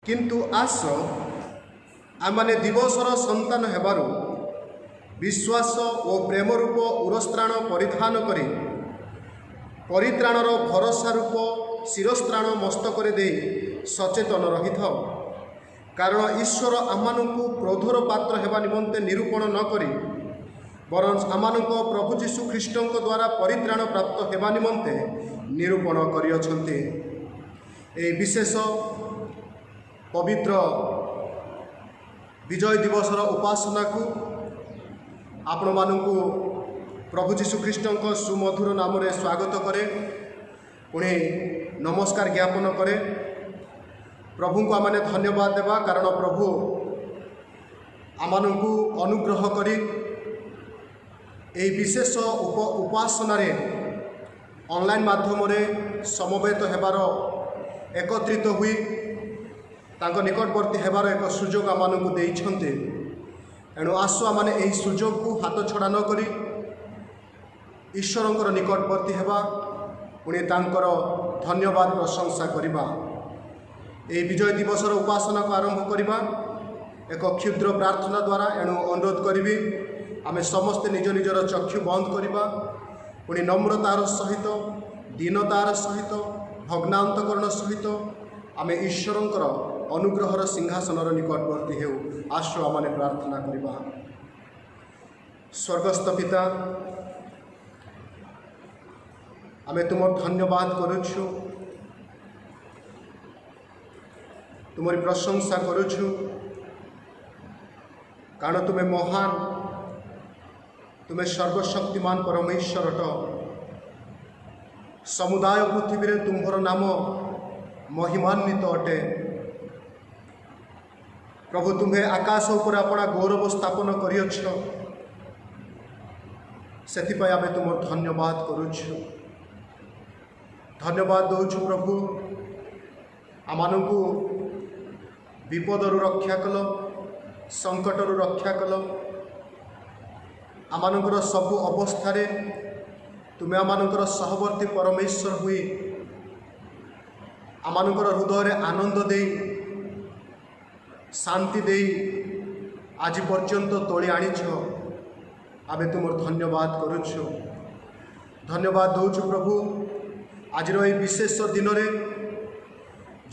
किंतु आस आमने दिवसर संतान हेबारु विश्वास और प्रेम रूप उरस्त्राण परिधान करी परित्राणर भरोसा रूप शिरस्त्राण मस्तक दे सचेतन रही था। कारण ईश्वर आमको क्रोधर पात्र हेबा निमंते निरूपण न करी बरं आमको प्रभु जीशु ख्रीष्ट द्वारा परित्राण प्राप्त हेबा निमंते निरूपण करियछन्ते। ए विशेष पवित्र विजय दिवसर उपासना को आपण मानू प्रभु जीशु ख्रीष्ट सुमधुर नाम रे स्वागत करे पुणे नमस्कार ज्ञापन करे। प्रभु को आमने धन्यवाद देवा कारण प्रभु आमनकु अनुग्रह करी ए विशेष उपासना रे ऑनलाइन माध्यम रे समवेत हेबार एकत्रित हुई तांको निकटवर्ती हेबार एक सुजोग आमनकु देइछन्ते। एणु आसु आमने एही सुजोग को हाथ छड़ा न करी ईश्वरंकर निकटवर्ती हेबा पुणे तांकर धन्यवाद प्रशंसा करिबा। ए विजय दिवसर उपासना को आरंभ करिबा एक क्षुद्र प्रार्थना द्वारा। एणु अनुरोध करिबी आमे समस्ते निज निजर चक्षु बंद करिबा पुणे नम्रतार सहित दीनतार सहित भग्नांतकरण सहित आमे ईश्वरंकर अनुग्रहर सिंहासनर निकटवर्ती हेउ। आसु आमने प्रार्थना करिबा। स्वर्गस्थ पिता आमे तुमर धन्यवाद करुछु तुमरी प्रशंसा करुछु कारण तुम्हें महान तुम्हें सर्वशक्तिमान परमेश्वर समुदाय पृथ्वी रे तुम्हर नाम महिमान्वित अटे। प्रभु तुम्हें आकाश उपर अपना गौरव स्थापन करियछ सेथिपाई आमे तुमर धन्यवाद करुछु धन्यवाद दौछु प्रभु आमानकु विपदरु रक्षा कल संकटरु रक्षा कल आमानकर सबु अवस्था तुम्हें आमानकर सहवर्ती परमेश्वर हुई आमानकर हृदय आनंद दे शांति दे आज पर्यंत तोली आनीछ आमे तुमर धन्यवाद करुछु धन्यवाद दौछु प्रभु। आज विशेष दिन रे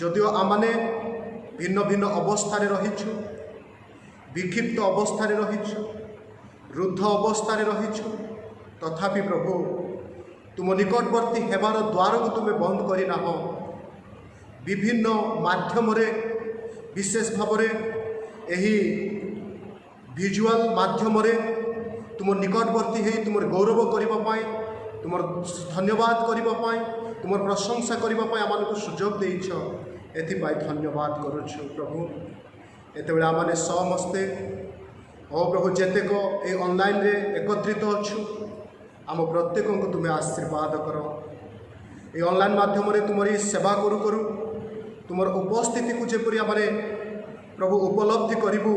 जदिओ आमने भिन्न भिन्न अवस्था रहीछु विक्षिप्त अवस्था रहीछु रुद्ध अवस्था रहीछु तथापि प्रभु तुम निकटवर्ती हेबार द्वार को तुम्हें बंद करना हो विभिन्न माध्यम रे विशेष भाव एही विजुअल माध्यम रे तुम निकटवर्ती है तुम गौरव करने तुम धन्यवाद करने तुम प्रशंसा करने आमको सुजोग देइछ एथिपाई धन्यवाद करुछु प्रभु। एतेबेले आमने समस्ते ओ प्रभु जेतेक ए ऑनलाइन रे एकत्रित अच्छु आम प्रत्येक को तुम्हें आशीर्वाद कर ए ऑनलाइन माध्यम रे तुमरी सेवा करू करू तुमर उपस्थिति को जेपरि आमने प्रभु उपलब्धि करिबु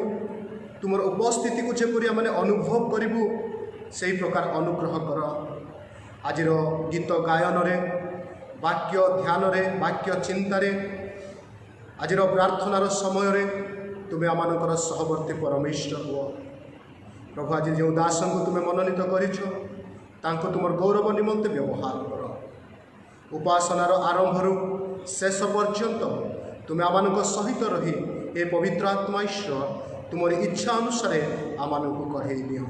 तुमर उपस्थिति को जेपरि आमने अनुभव करिबु सेही प्रकार अनुग्रह कर। आजिर गीत गायन रे वाक्य ध्यान रे वाक्य चिंतारे आजिर प्रार्थनार समय रे तुम्हें आमानकर सहवर्ती परमेश्वर हुआ प्रभु। आज जो दासन को तुम्हें मनोनीत करिछ तांको तुमर गौरव निमंते व्यवहार कर उपासनार आरंभरू शेष पर्यंत तुम्हें आमानक सहित रही ए पवित्र आत्मा ईश्वर तुमरी इच्छा अनुसार आमानक कढ़े दियो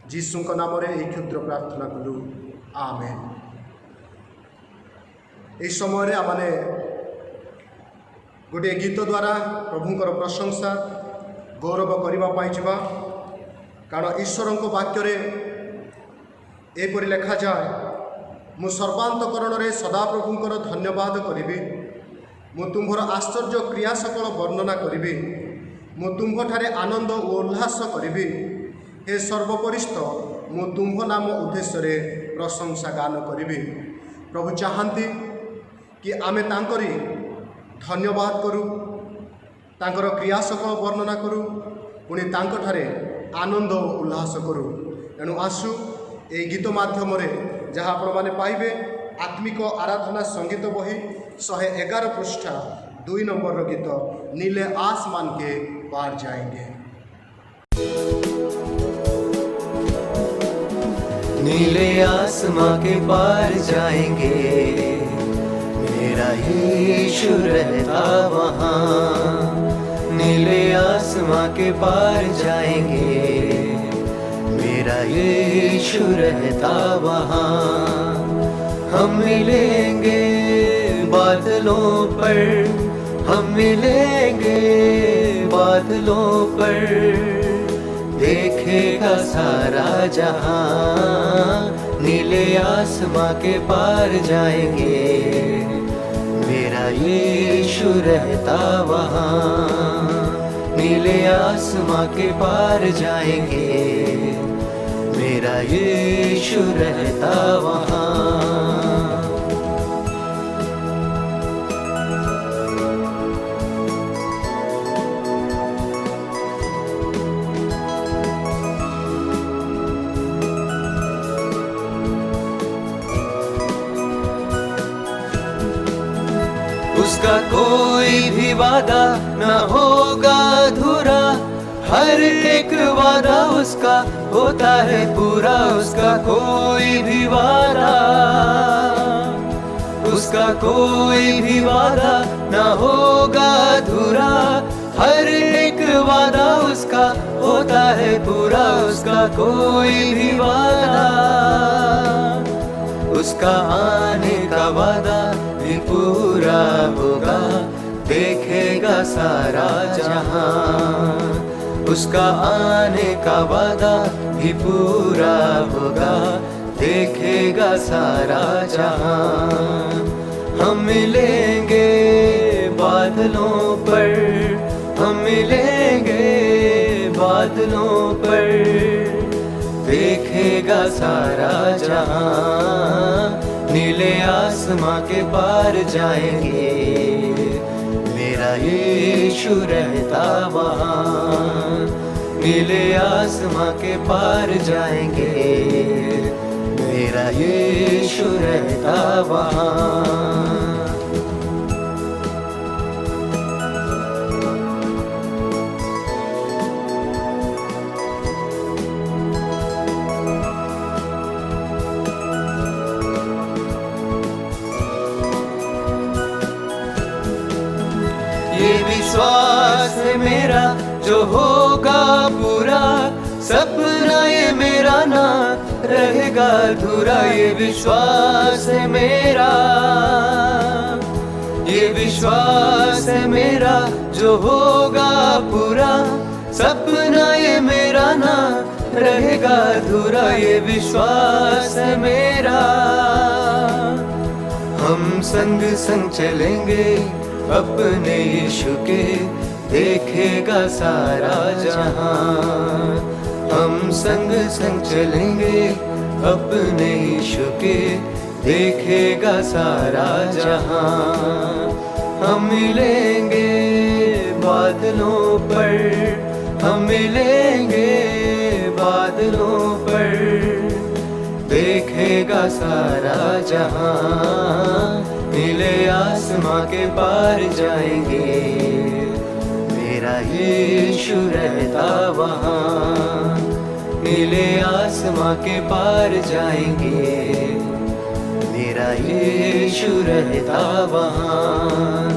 जीशुक नाम रे ए क्षुद्र प्रार्थना कलु आमेन। ए समय आमने गोटे गीत द्वारा प्रभुंकर प्रशंसा गौरव करने जावा कारण ईश्वर वाक्य एपरि लेखा जाए मु सर्वांतकरण रे सदा प्रभुंकर धन्यवाद करी मु तुम्हर आश्चर्य क्रिया सकल वर्णना करी मु तुम्हारे आनंद उल्लास करी हे सर्वपरिस्थ मु तुम्ह नाम उद्देश्य प्रशंसा गान करी। प्रभु चाहती कि आमे तांकरी धन्यवाद करूँ तांकर क्रिया सकल वर्णना करूँ पुणी तांकठारे आनंद उल्लास करूँ। एणु आसु ए गीत माध्यम जहाँ आपण मैंने पाइबे आत्मिक आराधना संगीत बही 111 पृष्ठा 2 नंबर गीत नीले आसमान के पार जाएंगे। नीले आसमां के पार जाएंगे, मेरा यीशु रहता वहाँ। नीले आसमां के पार जाएंगे, मेरा यीशु रहता वहाँ। हम मिलेंगे बादलों पर, हम मिलेंगे बादलों पर, देखेगा सारा जहां। नीले आसमां के पार जाएंगे, मेरा यीशु रहता वहाँ। नीले आसमां के पार जाएंगे, मेरा यीशु रहता वहाँ। उसका कोई भी वादा न होगा अधूरा, हर एक वादा उसका होता है पूरा। उसका कोई भी वादा, उसका कोई भी वादा न होगा अधूरा, हर एक वादा उसका होता है पूरा। उसका कोई भी वादा, उसका आने का वादा भी पूरा होगा, देखेगा सारा जहां। उसका आने का वादा भी पूरा होगा, देखेगा सारा जहां। हम मिलेंगे बादलों पर, हम मिलेंगे बादलों पर, देखेगा सारा जहां। नीले आसमां के पार जाएंगे, मेरा यीशु रहता वहाँ। नीले आसमां के पार जाएंगे, मेरा यीशु रहता वहाँ। ये विश्वास है मेरा जो होगा पूरा, सपना ये मेरा ना रहेगा अधूरा। ये विश्वास है मेरा, ये विश्वास है मेरा जो होगा पूरा, सपना ये मेरा ना रहेगा अधूरा। ये विश्वास है मेरा, हम संग संग चलेंगे अपने यीशु के, देखेगा सारा जहां। हम संग संग चलेंगे अपने यीशु के, देखेगा सारा जहां। हम मिलेंगे बादलों पर, हम मिलेंगे बादलों पर, देखेगा सारा जहां। नीले आसमां के पार जाएंगे, मेरा यीशु रहता वहाँ। नीले आसमां के पार जाएंगे, मेरा यीशु रहता वहाँ।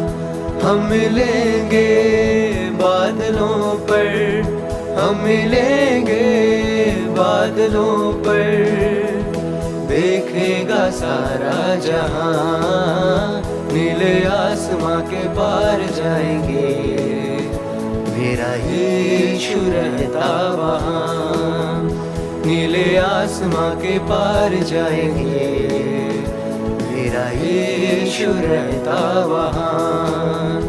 हम मिलेंगे बादलों पर, हम मिलेंगे बादलों पर, देखेगा सारा जहां। नीले आसमां के पार जाएंगे, मेरा यीशु रहता वहाँ। नीले आसमां के पार जाएंगे, मेरा यीशु रहता वहाँ।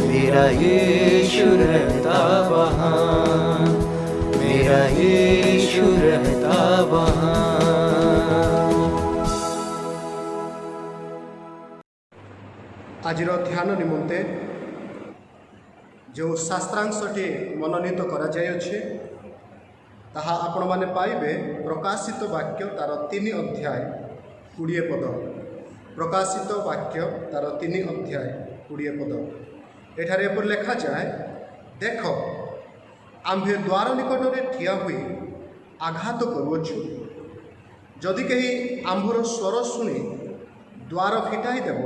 मेरा यीशु रहता वहाँ, मेरा यीशु रहता वहाँ। आज ध्यान निमंते जो शास्त्रांशटी मनोनीत कराଯାଇଛି ताहा आपण माने पाइबे प्रकाशित वाक्य तार 3 अध्याय 20 पद। प्रकाशित वाक्य तार 3 अध्याय 20 पद। एठारे एपर लेखा जाए, देख आम्भे द्वार निकटरे ठिया हुई आघात करुअछु, जदि कहीं आम्भर स्वर शुणी द्वार फिटाई देव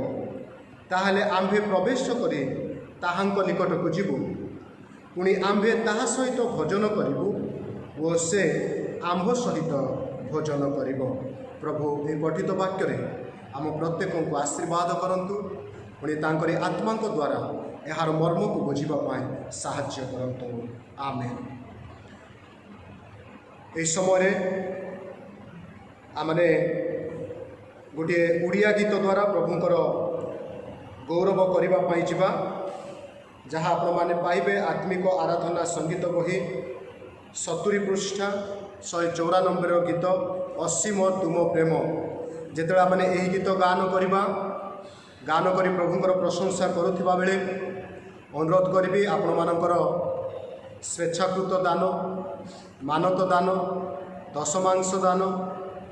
ताहले आम्भे प्रवेश करी ताहांक निकट को जीवु, पुणी आम्भे ताहा सहित भोजन करिबु ओ से आम्भ सहित भोजन करिब। प्रभु ए पठित वाक्य आम प्रत्येक को आशीर्वाद करंतु, पुणी तांकरी आत्मा द्वारा यार मर्म को बुझिबा पाए साहाय्य करंतु। आमेन। ए समय आमने गोटे उड़िया गीत द्वारा प्रभुंकर गौरव करबा पाई जिबा, जहाँ आपण माने पाइबे आत्मिक आराधना संगीत बही 70 पृष्ठा 194 गीत असीम तुम प्रेम। जेतेबेले आमने एही गीत गान करबा, गान करी प्रभुंकर प्रशंसा करुथिबा बेले अनुरोध करी आपण मानकर स्वेच्छाकृत दान, मानत दान, दशमांश दान,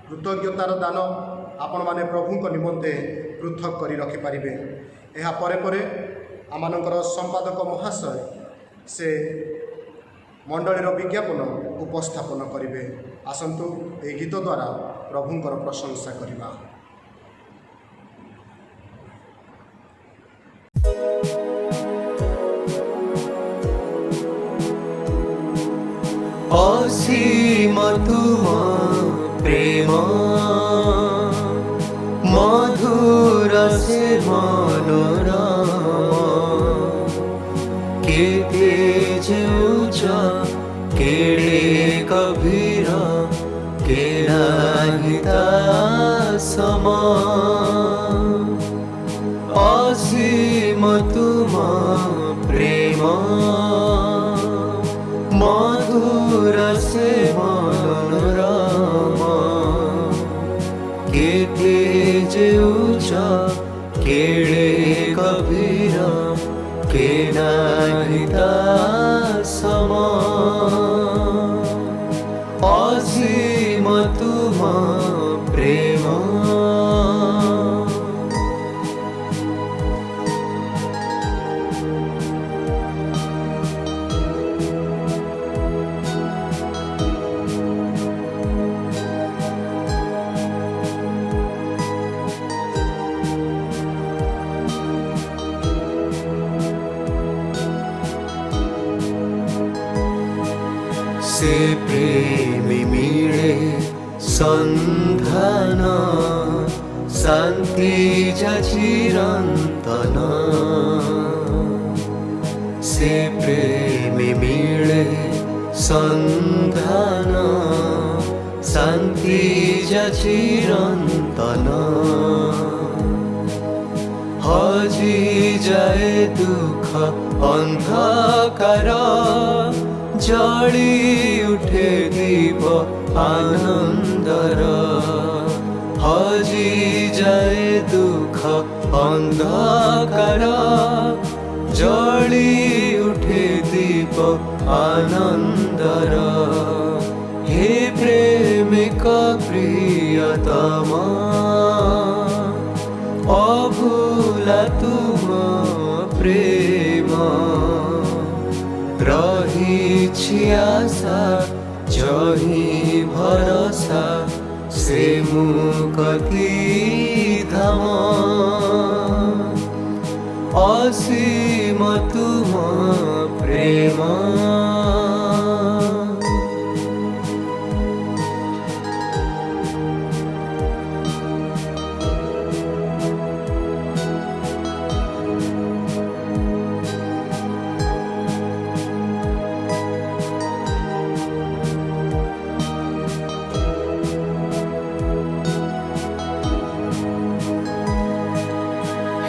कृतज्ञतार दान आपण माने प्रभुंक निमंते पृथक करी रखिपारे। यह परे परे आमानकर संपादक महाशय से मंडलीर विज्ञापन उपस्थापन करिवे। आसंतु ए गीत द्वारा प्रभुंकर प्रशंसा करिबा। असीम तुम प्रेम मधुर से मनोरम, केते उच्च केड़े गभीर केड़ा हिता सम। असीम तुम प्रेम मधुर से मनोरम, केते उच्च केड़े गभीर केड़ा हिता सम। असीम तुम प्रेम। से प्रेमी मिले संधान, शांति चिरंतन। से प्रेमी मिले संधान, शांति चिरंतन। हजी जाए दुख अंधकार, जड़ी उठे दीप आनंदर। हजी जाए दुख अंधकार, जड़ी उठे दीप आनंदर। हे प्रेमिक प्रियतम, अभूला तुम प्रेम। रही आशा जही भरोसा, से मुक्ति धाम। असीम तुम प्रेम।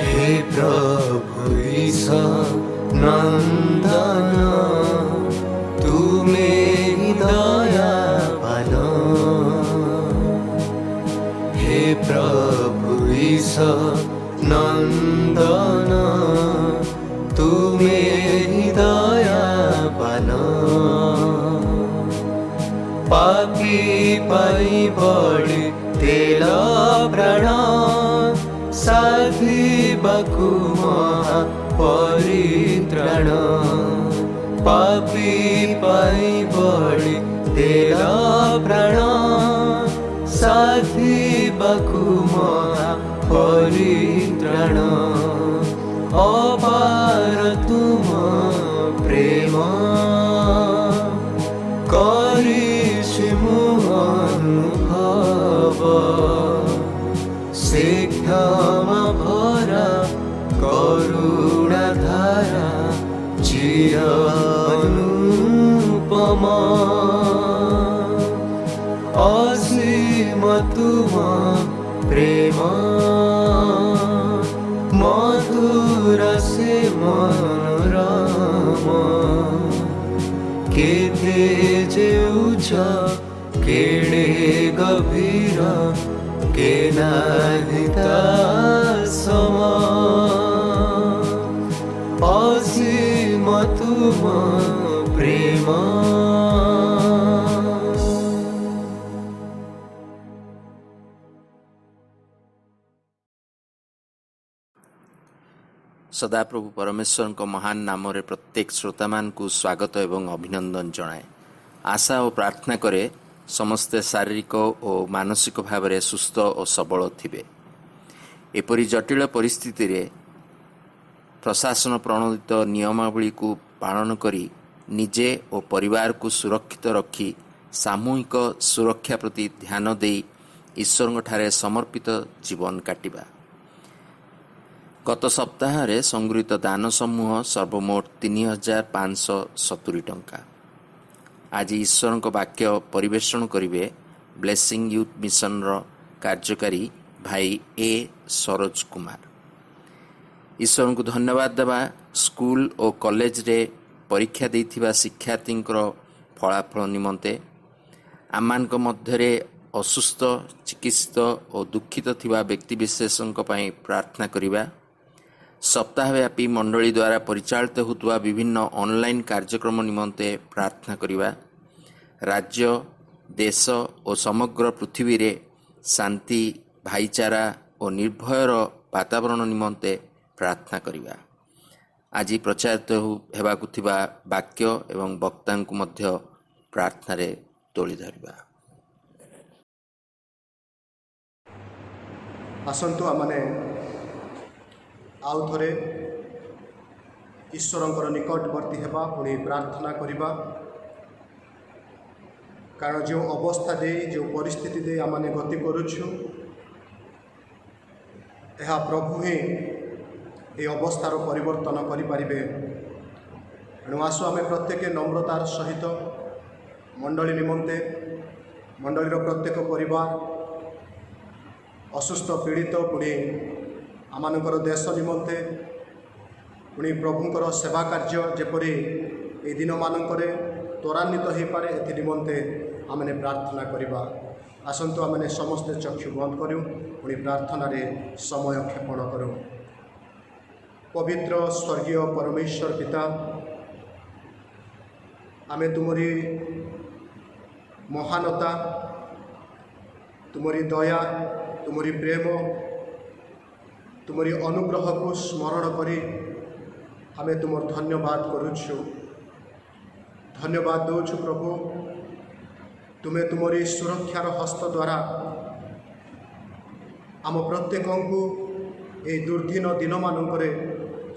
हे प्रभु ईसा नंदन, तुम्हें दयावान। हे प्रभु ईसा नंदन, तुम्हें दयावान। पापी पाई बड़ी तेल प्राण, साधी बकु महा परित्राण पापी पाई बड़ी देला प्राण साथी बाकु महा परित्राण अपार तुम प्रेम करिछि मु अनुभव से क्षमा भरा करुणा धारा चिर अनुपमा असीम तुम प्रेम मधुर से मनोरम केते जेउछ केड़े गभीर के नाहिता सम असीम तुम प्रेम। सदाप्रभु परमेश्वर को महान नाम रे प्रत्येक श्रोता मान को स्वागत एवं अभिनंदन जनाए। आशा और प्रार्थना करे समस्ते शारीरिक और मानसिक भाव में सुस्थ और सबल थिबे। एपरी जटिल परिस्थिति रे प्रशासन प्रणोदित नियमावली को पालन करी निजे और परिवार को सुरक्षित रखी सामूहिक सुरक्षा प्रति ध्यान दे ईश्वर ठारे समर्पित जीवन काटिबा। गत सप्ताह रे संगृहीत दान समूह सर्वमोट 3570 टंका। आज ईश्वर को वाक्य परिवेषण करिवे ब्लेसिंग यूथ मिशन रो कार्यकारी भाई ए सरोज कुमार। ईश्वर को धन्यवाद देवा स्कूल और कॉलेज रे परीक्षा देथिबा शिक्षार्थी फलाफल निमंते आमान मध्य असुस्थ चिकित्सित और दुखित थिबा व्यक्ति विशेषों पई प्रार्थना करिबा। सप्ताहव्यापी मंडली द्वारा परिचालित होता विभिन्न ऑनलाइन कार्यक्रम निमंते प्रार्थना करिबा। राज्य देश और समग्र पृथ्वी रे शांति भाईचारा और निर्भयर वातावरण निमंते प्रार्थना करिबा। आज प्रचारित हेबाकु थिबा वाक्य एवं वक्ता को मध्य प्रार्थना रे तोली धरिबा। आसंतु आमने आउ थरे ईश्वरंकर निकटवर्ती हेबा पुणी प्रार्थना करिबा। कारण जो अवस्था दे जो परिस्थिति दे आमने गति करुछु यह प्रभु ही ये अवस्थार परिवर्तन करिपारिबे। एणु आसु आमे प्रत्येक नम्रतार सहित मंडली निमंते मंडलीर प्रत्येक परिवार असुस्थ पीड़ित पुणी आमानकर देश निमंते पुणी प्रभुंकर सेवा कार्य जेपरी ए दिन मानकरे त्वरान्वित हो पारे एथि निमंते आमने प्रार्थना करिबा। आसंतु आमने समस्ते चक्षु बंद करूँ पुणी प्रार्थना रे समय क्षेपण करूँ। पवित्र स्वर्गीय परमेश्वर पिता आमे तुमरी महानता तुमरी दया तुमरी प्रेम तुमरी अनुग्रह को स्मरण करी आमे तुमर धन्यवाद करुछु। धन्यवाद दौछु प्रभु तुम्हें तुमरी सुरक्षार हस्त द्वारा आम प्रत्येक को ए दुर्दिन दिन मानकरे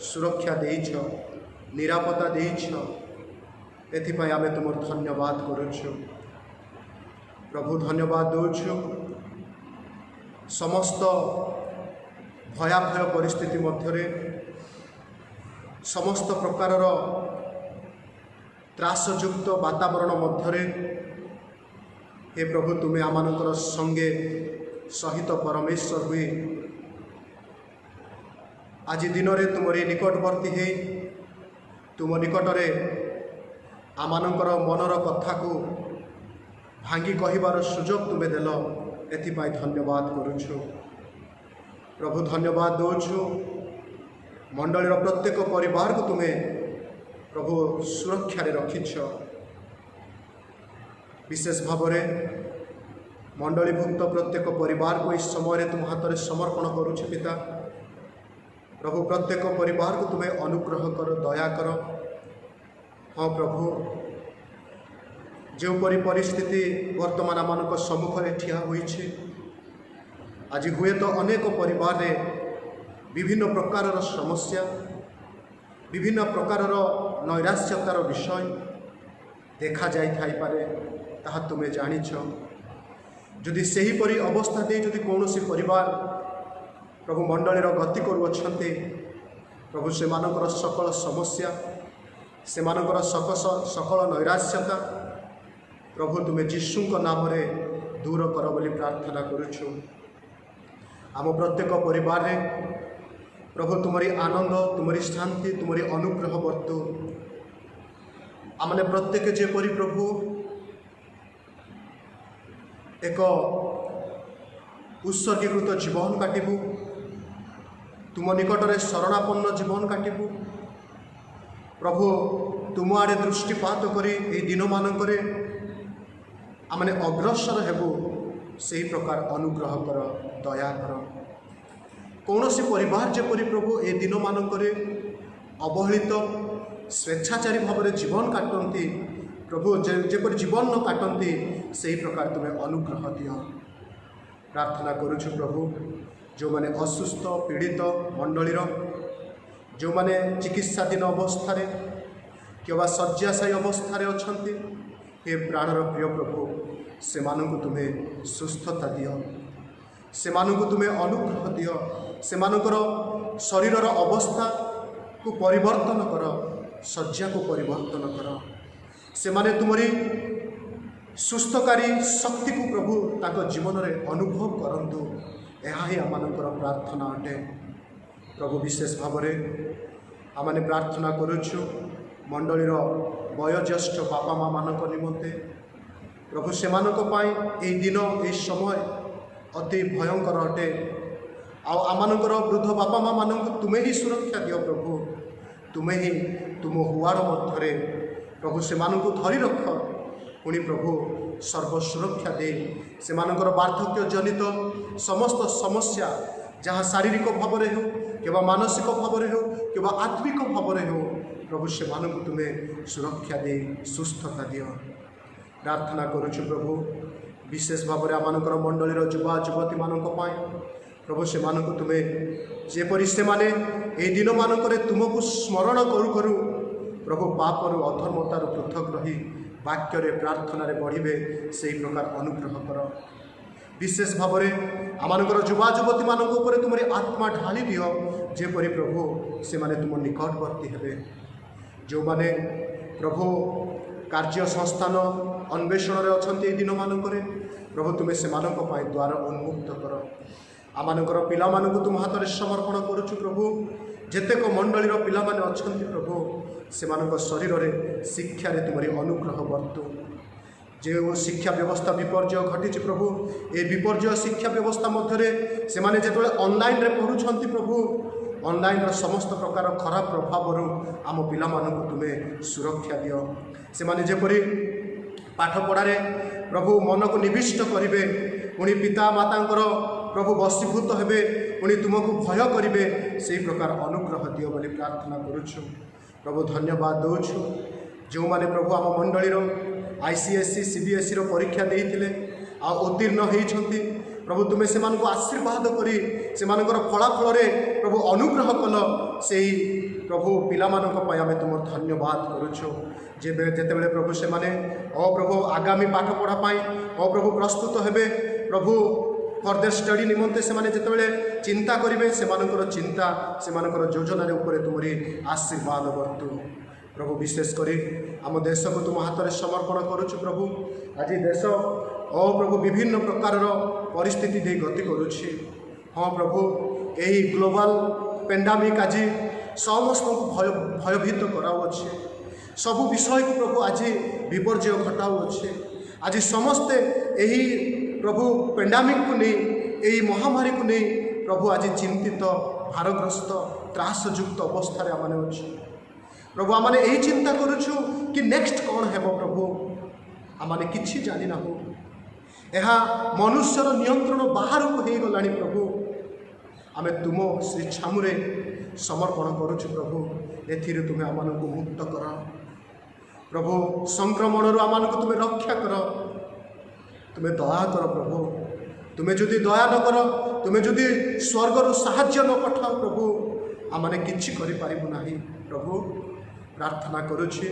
सुरक्षा देइछ निरापत्ता देइछ एथिपाई आमे तुमर धन्यवाद करुछु। प्रभु धन्यवाद दौछु समस्त भयाभय परिस्थिति मध्यरे समस्त प्रकारर त्रासयुक्त वातावरण मध्यरे हे प्रभु तुम्हें आमानकर संगे सहित परमेश्वर हुए आज दिन रे तुमरी निकटवर्ती है तुम निकटरे आमानकर मनर कथा को भांगी कहिबार सुजोग तुम्हें देल एथिपाई धन्यवाद करुछु। प्रभु धन्यवाद दौछु मंडलीर प्रत्येक परिवार को तुम्हें प्रभु सुरक्षा रखिछ। विशेष भाव में मंडलीभुक्त प्रत्येक परिवार को इस समय तुम हाथ में समर्पण करुछ पिता। प्रभु प्रत्येक परिवार को तुम्हें अनुग्रह कर, दया कर। हाँ प्रभु, जो परी परिस्थिति वर्तमान आम सम्मुखें ठिया होइछे, आज हुए तो अनेक परिवार रे विभिन्न प्रकार समस्या, विभिन्न प्रकार नैराश्यतार विषय देखा जाई थाई पारे, ताहा तुमे जानिछ। जदि सही परी अवस्था दे जदि कौनसी परिवार प्रभु मंडलीर गति करुअछन्ते, प्रभु से मानकर सकल समस्या, से मानकर सकल नैराश्यता प्रभु तुमे जीशुଙ୍କ नामरे दूर कर बोली प्रार्थना करुछु। आम प्रत्येक परिवार रे प्रभु तुमरी आनंद, तुमरी शांति, तुमरी अनुग्रह वर्तु। आमने प्रत्येक जेपरी प्रभु एक उत्सर्गीकृत जीवन काटिबू, तुम निकटरे शरणापन्न जीवन काटिबू प्रभु, तुम आड़े दृष्टिपात करी ए दिन मानकरे आमने अग्रसर हेबू, से प्रकार अनुग्रह कर, दया कर। कौन सी परिवार जेपरी प्रभु ए दिन मानकरे अवहेलित स्वेच्छाचारी भाव में जीवन काटती प्रभु, जेपरी जीवन न काटती से प्रकार तुम्हें अनुग्रह दियो। प्रार्थना करुछु प्रभु, जो माने असुस्थ पीड़ित मंडलीर, जो माने चिकित्साधीन अवस्था कि शଯ୍ୟାଶାୟୀ अवस्था अच्छी, हे प्राणर प्रिय प्रभु, से मानू तुम्हें सुस्थता दियो, से मानू तुम्हें अनुग्रह दियो, से मानकर शरीरर अवस्था को परिवर्तन कर, शଯ୍ୟା को परिवर्तन कर, से माने तुमरी सुस्थकारी शक्ति को प्रभु ताको जीवन रे अनुभव करंतु। यह ही आमनकर प्रार्थना अटे प्रभु। विशेष भाव में आमने प्रार्थना करुछु मंडलीर वयोज्येष्ठ बापा माँ मान निमंते प्रभु, से ए दिन ए समय अति भयंकर अटे। आमनकर वृद्ध बापा माँ मान तुम्हें ही सुरक्षा दियो प्रभु, तुम्हें ही तुम हुआर मध्य प्रभु से धरी रख, पुणी प्रभु सर्वसुरक्षा दे से वार्धक्य जनित समस्त समस्या जहाँ शारीरिक भाव में हो कि मानसिक भाव में हो कि आत्मिक भाव में हो, प्रभु से तुम्हें सुरक्षा दे सुस्थता दियो। प्रार्थना करुछु प्रभु, विशेष भाव में आमनकर मंडलीर युवा युवती मानक प्रभु से तुम्हें जेपरी से माने ए दिन मानक तुमको स्मरण करू करू प्रभु पापरु अधर्मतार पृथक रही वाक्य प्रार्थना बढ़े, से प्रकार अनुग्रह कर। विशेष भाव में आमनकर युवा युवती मानक ऊपर तुम आत्मा ढाली दियो, जेपरी प्रभु से माने तुम निकटवर्ती हेबे, जो माने प्रभु कार्य संस्थान अन्वेषण रे अछंती दिन मानक प्रभु तुम्हें से द्वार उन्मुक्त कर। आमनकर पिला मानक तुम हाथ में समर्पण करुछु प्रभु, जेतेक मंडलीर पिला माने अछंती प्रभु से शरीर रे शिक्षा रे तुमरी अनुग्रह वर्तु। जो शिक्षा व्यवस्था विपर्य घटी प्रभु, ए विपर्य शिक्षा व्यवस्था मध्य से माने जेतबेले ऑनलाइन रे पढ़ुछंती प्रभु, ऑनलाइन रो समस्त प्रकार खराब प्रभाव आम पिला मानक तुम्हें सुरक्षा दियो। से माने जेपरी पाठ पढ़ारे प्रभु मन को निविष्ट करिवे, पुणी पिता मातांकर प्रभु वशीभूत हेबे, पुणी तुमको भय करिवे, से प्रकार अनुग्रह दियो बोली प्रार्थना करुछु प्रभु। धन्यवाद दौछु जो माने प्रभु आम मंडलीर ICSE CBSE रो परीक्षा देइथिले आ उत्तीर्ण होइछंती प्रभु, तुम्हें से आशीर्वाद करी से फलाफल प्रभु अनुग्रह कल, से प्रभु पिला आम तुम धन्यवाद करुछु। जेतेबेले प्रभु से माने प्रभु आगामी पाठ पढ़ापाई प्रभु प्रस्तुत हेबे प्रभु फर्दर स्टडी निमंते से माने जेतेबेले चिंता करिवे, से चिंता से योजना ऊपर तुमरी आशीर्वाद वर्तु प्रभु। विशेष करी आम देश को तुम हाथ में समर्पण करुछु प्रभु। आज देश प्रभु विभिन्न प्रकार परिस्थिति दे गति करुछि। हाँ प्रभु, यही ग्लोबल पेंडामिक आज समस्त भयभीत कराउछे, सबु विषय को प्रभु आज विपर्य घटाउछे। आज समस्ते यही प्रभु पेंडामिक को नहीं, यही महामारी को नहीं प्रभु आज चिंतित भारग्रस्त त्रासयुक्त अवस्था आम अच्छे प्रभु। आमने यही चिंता करुछु कि नेक्स्ट कौन है प्रभु, आमने किछि जानी ना यह मनुष्यर नियंत्रण बाहर को हो गलानी प्रभु। आमे तुम श्री छामुरे समर्पण करुछु प्रभु एथिरे तुमे आमानकु मुक्त कर प्रभु संक्रमण आमानकु तुमे रक्षा कर तुमे दया कर प्रभु तुमे जदि दया न कर तुमे जदि स्वर्गर साहाय्य न पठाओ प्रभु आमने किछि करि पारिबु नाही प्रभु प्रार्थना करुछि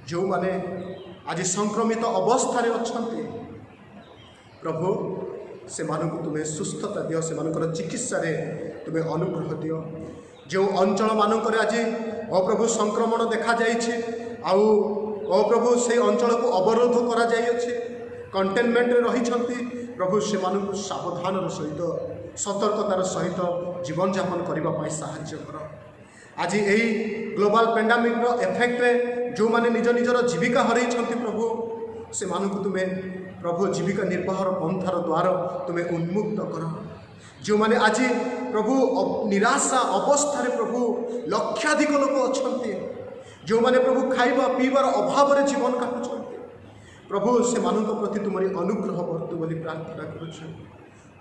जो माने आज संक्रमित अवस्था अछंती प्रभु से मानक तुम्हें सुस्थता दियो से मानकर चिकित्सा रे तुम्हें अनुग्रह दियो जो अंचल मानक आज अप्रभु संक्रमण देखा जाइए आउ अप्रभु से अंचल को अवरोध करा जाइए कंटेनमेंट रही प्रभु से मानक सावधान सहित सतर्कतार सहित जीवन यापन करने साहाय्य कर आज यही ग्लोबल पेंडेमिक रो एफेक्ट रे जो माने निज निजर जीविका हरई प्रभु से मानक तुम्हें प्रभु जीविका निर्वाहर पंथार द्वार तुम्हें उन्मुक्त कर जो माने आज प्रभु निराशा अवस्था प्रभु लक्षाधिक लोक अच्छा जो माने प्रभु खाइबा पीबार अभाव रे जीवन काटुं प्रभु से मानक प्रति तुम्हारी अनुग्रह बर्तु बोली प्रार्थना करुछु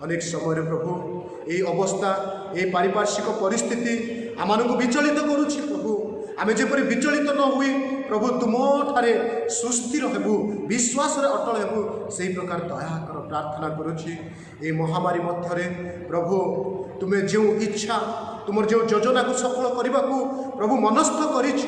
अनेक समय प्रभु ये अवस्था ये पारिपार्श्विक परिस्थिति आम विचलित करुछि प्रभु आमे जेपरि विचलित न हुई प्रभु तुम ठारे सुस्थिर हेबु विश्वास रे अटल हेबु से प्रकार दया कर प्रार्थना करुछि ए महामारी मध्य प्रभु तुम्हें जो इच्छा तुम जो योजना को सफल करने को प्रभु मनस्थ करिछ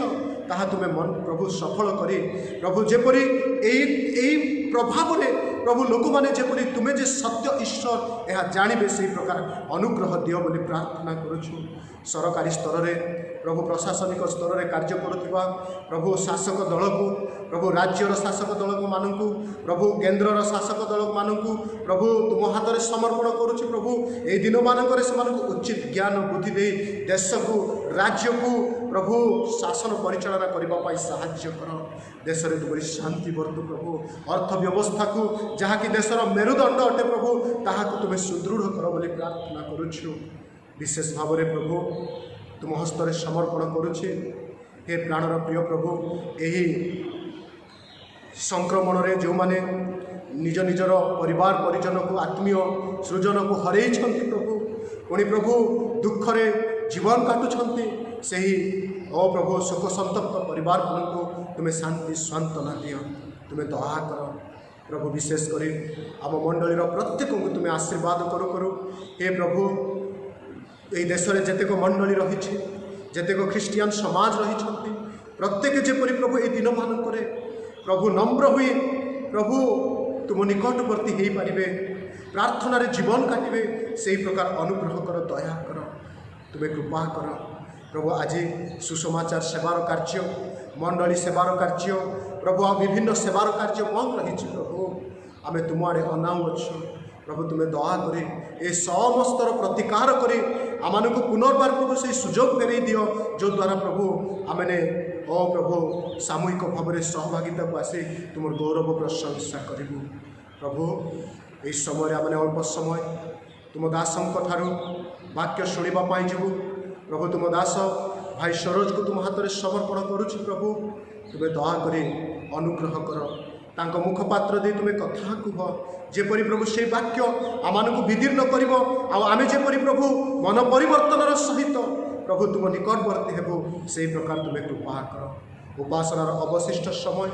ताहा तुम्हें मन प्रभु सफल करी प्रभु जेपरि एई प्रभाव रे प्रभु लोक माने जेपरि तुम्हें जे सत्य ईश्वर यह जानवे से प्रकार अनुग्रह दियो बोली प्रार्थना करुछु सरकारी स्तर रे प्रभु प्रशासनिक स्तर रे कार्य करुवा प्रभु शासक दल को प्रभु राज्यर शासक दल मानू प्रभु केन्द्रर शासक दल मानू प्रभु तुम हाथ में समर्पण करुछि प्रभु ए दिन मानक उचित ज्ञान बुद्धि दे देश को राज्य को प्रभु शासन परिचालना करने साहाय्य कर देश में तुम्हारी शांति बर्तु प्रभु अर्थ व्यवस्था को जहाँकि देशर मेरुदंड अटे प्रभु ताहाको तुम्हें सुदृढ़ कर बोली प्रार्थना करुछु विशेष भाव में प्रभु तुम हस्त समर्पण करुछि हे प्राणर प्रिय प्रभु यही संक्रमण रे जो माने निज निजर परिवार परिजन को आत्मीय सृजन को हरई प्रभु पुणी प्रभु दुख रे जीवन काटुछंती सही ओ प्रभु शोक संतप्त परिवार को तुम्हें शांति सांत्वना दियो तुम्हें दया कर प्रभु विशेष कर आम मंडलीर प्रत्येक को तुम्हें आशीर्वाद करू करू हे प्रभु ये देश में जेतेक मंडली रही जेतेक ख्रीस्टियान समाज रही प्रत्येक जेपरी प्रभु ये दिन मानक प्रभु नम्र हुई प्रभु तुम निकटवर्ती हो पारे प्रार्थना रे जीवन काटे से प्रकार अनुग्रह कर दया कर तुम्हें कृपा कर प्रभु आज सुसमाचार सेवार कार्य मंडली सेवार कार्य प्रभु आ विभिन्न सेवार कार्य बंद रही प्रभु आमे तुम आड़े अनाऊ अच्छु प्रभु तुम्हें दया करे ए समस्तर प्रतिकार करे आम को पुनर्बार प्रभु से सुजोग फेरई दियो जो द्वारा प्रभु आमने ओ प्रभु सामूहिक भाव में सहभागिता को आसी तुम गौरव प्रशंसा करूँ प्रभु यही समय आमने अल्प समय तुम दासों ठारू वाक्य शुणापी जीवु प्रभु तुम दास भाई सरोज को तुम हाथ में समर्पण करुछि प्रभु तुम्हें दया करे अनुग्रह कर तांको मुखपात्र दे तुम्हें कथा कुह जेपरी प्रभु से वाक्य आम को विदीर्ण कर आमे जेपरी प्रभु मन परिवर्तन सहित प्रभु तुम निकटवर्ती हेबु से प्रकार तुम्हें कृपा कर उपासनार अवशिष्ट समय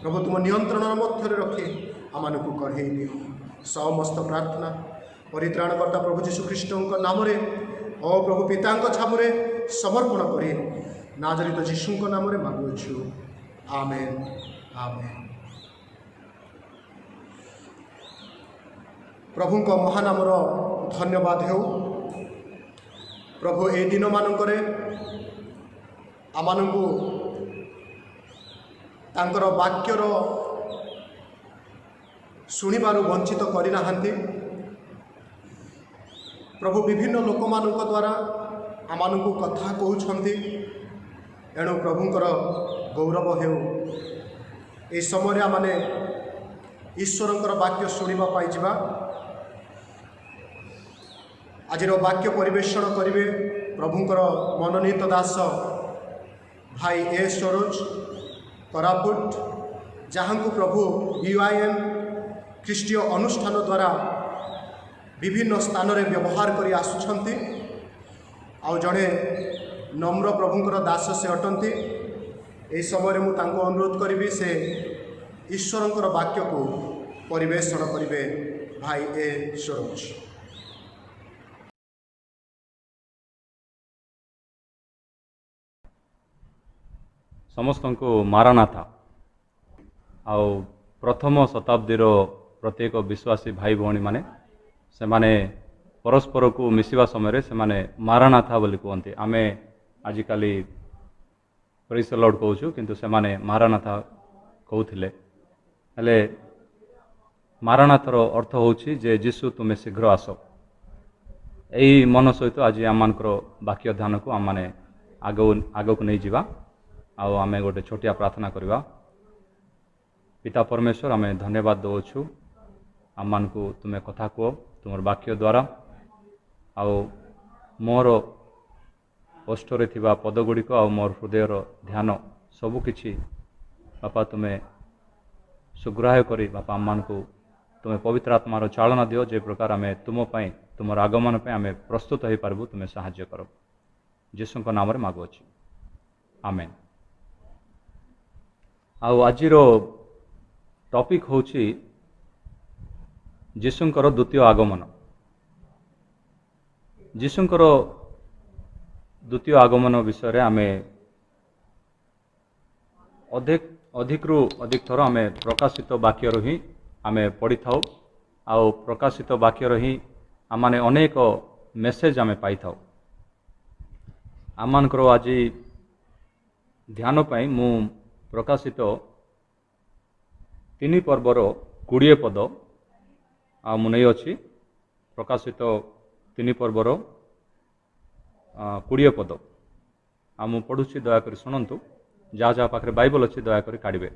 प्रभु तुम नियंत्रण मध्य रखी आम को कढ़े नियो समस्त प्रार्थना परित्राणकर्ता प्रभु जीशुख्रीष्ट नाम ओ प्रभु पिता छामुरे समर्पण करे नाजरित जीशु नाम मांगुछु आमेन आमेन। प्रभु महानामर धन्यवाद हो प्रभु ए दिन मानक आमको तांकर वाक्यर शुणिबार वंचित करना प्रभु विभिन्न लोक मान द्वारा आम को कथा कहते एणु प्रभुंकर गौरव हो ये समय आमने ईश्वरंकर वाक्य शुणापी जा आज वाक्य परिवेषण करेंगे प्रभुंकर मनोनीत दास भाई ए सरोज कोरापुट जहाँ को प्रभु UIM ख्रीष्टीय अनुष्ठान द्वारा विभिन्न स्थान रे व्यवहार करी आसुछंती आउ जड़े नम्र प्रभुंकर दास से अटंती। यही समय मु तांको अनुरोध करी से ईश्वरंकर वाक्य को परिवेषण करेंगे। भाई ए सरोज। समस्त को मारानाथा आउ प्रथम शताब्दीर प्रत्येक विश्वासी भाई भौणी माने से माने परस्पर को मिसिबा समय से माने मारानाथा बोली कहते। आमे आजिकल प्रेज द लॉर्ड कहूँ किंतु से माने मारानाथा कहूथिले। हेले मारानाथर अर्थ होछि जे जीशु तुमे शीघ्र आस। यही मन सहित आज आम वाक्य ध्यान को आम माने आग को नहीं जावा। आउ आमे गोटे छोटिया प्रार्थना करवा। पिता परमेश्वर आमे धन्यवाद दौछु आम मान को तुम्हें कथा कह तुम वाक्य द्वारा आउ मोर ओष्ठरे थिबा पद गुड़िक आ मोर हृदयर ध्यान सबुकिछि बापा तुम्हें सुग्राह्य करी बापा आम मान को तुम्हें पवित्र आत्मार चालना दियो जे प्रकार आमे तुम पाई तुम आगमन पे आमे प्रस्तुत हो पारबु तुम्हें साहाय्य कर। जीशु नाम रे मागुछि आमेन। आउ आजिर टॉपिक होछि जीशुंकर द्वितीय आगमन। जीशुंकर द्वितीय आगमन विषय आमे अधिक थर आमे प्रकाशित वाक्यर ही आमे पढ़ी थाउ। आउ प्रकाशित वाक्यर ही आमाने अनेक मेसेज आमे पाई थाउ। आमानकर आज ध्यान पाई मु प्रकाशित 3 पर्वर 20 पद आ मु नहीं अच्छी। प्रकाशित 3 पर्वर 20 पद आ मु पढ़ुछि दयाकर शुणु। जहाँ जहाँ पाखे बाइबल अच्छी दयाकर काढ़े।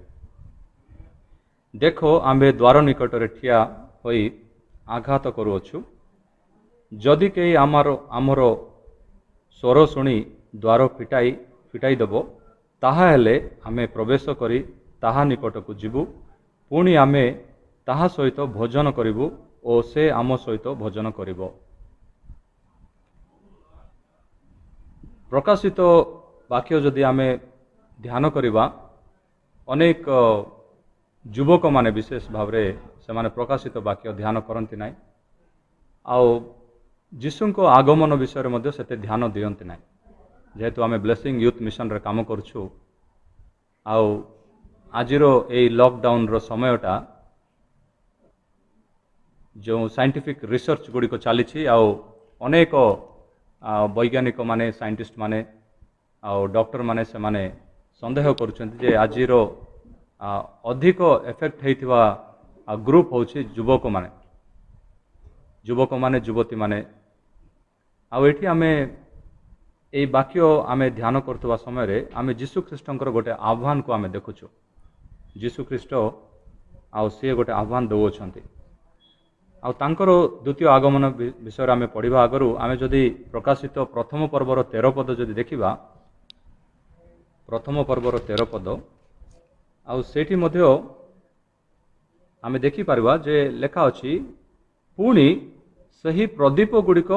देख आम्भे द्वार निकटरे ठिया होई आघात करुअछु। जदि केही आमर स्वर शुणी द्वार फिटाई देबो ताहा हेले आमे प्रवेश करी ताहा निकट को जीवु। पुणी आमे ताहा सहित भोजन करिबु ओ से आम सहित भोजन करिबो। प्रकाशित वाक्य जदि आमे ध्यान करिबा अनेक युवक माने विशेष भाव रे से माने प्रकाशित वाक्य ध्यान करंती नाही। आउ जीशुंको आगमन विषय मध्ये सेते ध्यान दियंती नाही। जेहेतु आमे ब्लेसिंग यूथ मिशन रे काम करछु आउ आजिरो ए लॉकडाउन रो समयटा जो साइंटिफिक रिसर्च गुडी को चली आउ अनेक वैज्ञानिक माने साइंटिस्ट माने आउ डॉक्टर माने से माने संदेह करुछन्ति जे आजिरो अधिक एफेक्ट हेतिवा ग्रुप होछि युवक माने युवती माने। आउ एठी आमे ए वाक्य आमे ध्यान करथवा समय रे आमे जीशु ख्रीष्टंकर गोटे आह्वान को आमे देखुछु। जीशु ख्रीष्ट आउ से गोटे आह्वान दउछन्ति। आउ तांकर द्वितीय आगमन विषय आमे पढ़िबा आगरु आमे जदि प्रकाशित प्रथम पर्वर 13 पद जदि देखिबा प्रथम पर्वर 13 पद आउ सेठी मध्य आमे देखि पारबा जे लेखा अछि पुणी सही प्रदीप गुड़िक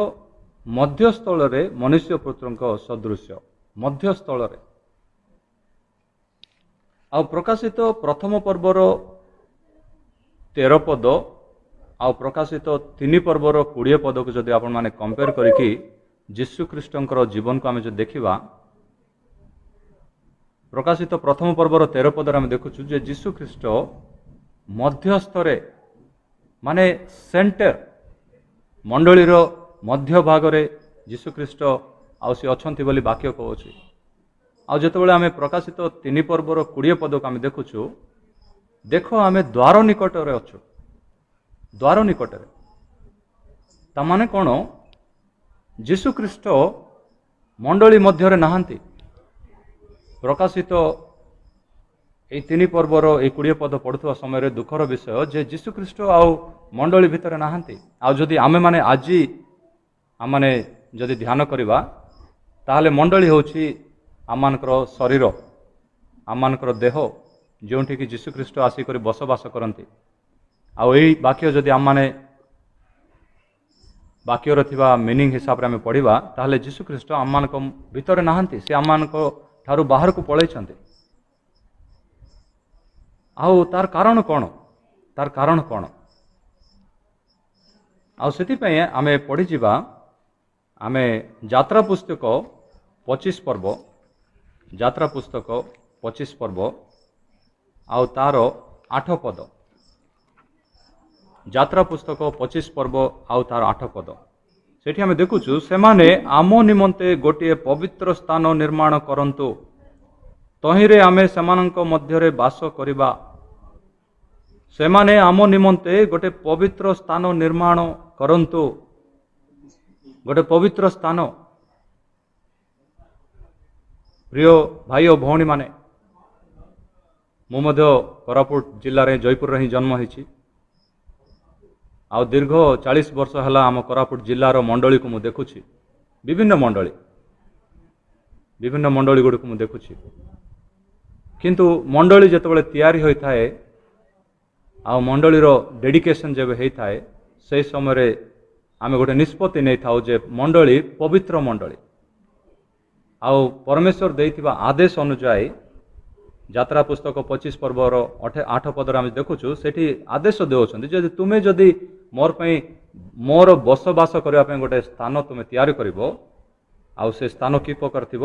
मध्यस्थल रे मनुष्य पुत्रंक सदृश्य मध्यस्थल रे। आउ प्रकाशित प्रथम पर्वर 13 पद आउ प्रकाशित 3 पर्वर 20 पद को जदि आपण माने कंपेयर करिकि जीशु ख्रीष्टंकर जीवन को आमे जो देखिबा प्रकाशित प्रथम पर्वर 13 पद आमे देखुछु जे जीशु ख्रीष्ट मध्यस्थरे माने सेंटर मंडलीर मध्य भाग रे जीशु ख्रीष्ट आउ से अछंती बोली वाक्य कहउछि। आउ जेतेबेले आमे प्रकाशित 3 पर्वर 20 पद को आमे देखुछु देखो आमे द्वार निकट रे अछु। द्वार निकट रे ता माने कोन जीशु ख्रीष्ट मंडली मध्य रे नाहंती। प्रकाशित ए 3 पर्वर 20 पद पढ़ुवा समय दुखर विषय जे जीशु ख्रीष्ट आउ मंडली भितर नाहंती। आउ जदि आमे माने आजी आमाने जदि ध्यान करिबा ताहले मंडली होछि आमानकर शरीर आमानकर देह जोंठी कि जीशु ख्रीष्ट आसी करी बसवास करंती। आउ एई वाक्य जदि आमाने ବାକ୍ୟର ଥିବା ମିନିଂ ହିସାବରେ ଆମେ ପଢ଼ିବା ତାହେଲେ ଯୀଶୁଖ୍ରୀଷ୍ଟ ଆମମାନଙ୍କ ଭିତରେ ନାହାନ୍ତି, ସେ ଆମମାନଙ୍କ ଠାରୁ ବାହାରକୁ ପଳାଇଛନ୍ତି। ଆଉ ତାର କାରଣ କ'ଣ? ତାର କାରଣ କ'ଣ? ଆଉ ସେଥିପାଇଁ ଆମେ ପଢ଼ିଯିବା, ଆମେ ଯାତ୍ରା ପୁସ୍ତକ 25 ପର୍ବ, ଯାତ୍ରା ପୁସ୍ତକ 25 ପର୍ବ ଆଉ ତାର 8 ପଦ। ଯାତ୍ରା ପୁସ୍ତକ 25 ପର୍ବ ଆଉ ତାର 8 ପଦ। ସେଠି ଆମେ ଦେଖୁଛୁ, ସେମାନେ ଆମ ନିମନ୍ତେ ଗୋଟିଏ ପବିତ୍ର ସ୍ଥାନ ନିର୍ମାଣ କରନ୍ତୁ, ତହିଁରେ ଆମେ ସେମାନଙ୍କ ମଧ୍ୟରେ ବାସ କରିବା। ସେମାନେ ଆମ ନିମନ୍ତେ ଗୋଟେ ପବିତ୍ର ସ୍ଥାନ ନିର୍ମାଣ କରନ୍ତୁ, ଗୋଟେ ପବିତ୍ର ସ୍ଥାନ। ପ୍ରିୟ ଭାଇ ଓ ଭଉଣୀମାନେ, ମୁଁ ମଧ୍ୟ କୋରାପୁଟ ଜିଲ୍ଲାରେ ଜୟପୁରରେ ହିଁ ଜନ୍ମ ହେଇଛି। ଆଉ ଦୀର୍ଘ 40 ବର୍ଷ ହେଲା ଆମ କୋରାପୁଟ ଜିଲ୍ଲାର ମଣ୍ଡଳୀକୁ ମୁଁ ଦେଖୁଛି, ବିଭିନ୍ନ ମଣ୍ଡଳୀ ଗୁଡ଼ିକୁ ମୁଁ ଦେଖୁଛି। କିନ୍ତୁ ମଣ୍ଡଳୀ ଯେତେବେଳେ ତିଆରି ହୋଇଥାଏ ଆଉ ମଣ୍ଡଳୀର ଡେଡିକେସନ୍ ଯେବେ ହେଇଥାଏ, ସେହି ସମୟରେ ଆମେ ଗୋଟେ ନିଷ୍ପତ୍ତି ନେଇଥାଉ ଯେ ମଣ୍ଡଳୀ ପବିତ୍ର ମଣ୍ଡଳୀ। ଆଉ ପରମେଶ୍ୱର ଦେଇଥିବା ଆଦେଶ ଅନୁଯାୟୀ ଯାତ୍ରା ପୁସ୍ତକ 25 ପର୍ବର 8 ପଦରେ ଆମେ ଦେଖୁଛୁ, ସେଠି ଆଦେଶ ଦେଉଛନ୍ତି ଯେ ତୁମେ ଯଦି ମୋର ବସବାସ କରିବା ପାଇଁ ଗୋଟେ ସ୍ଥାନ ତୁମେ ତିଆରି କରିବ, ଆଉ ସେ ସ୍ଥାନ କି ପ୍ରକାର ଥିବ?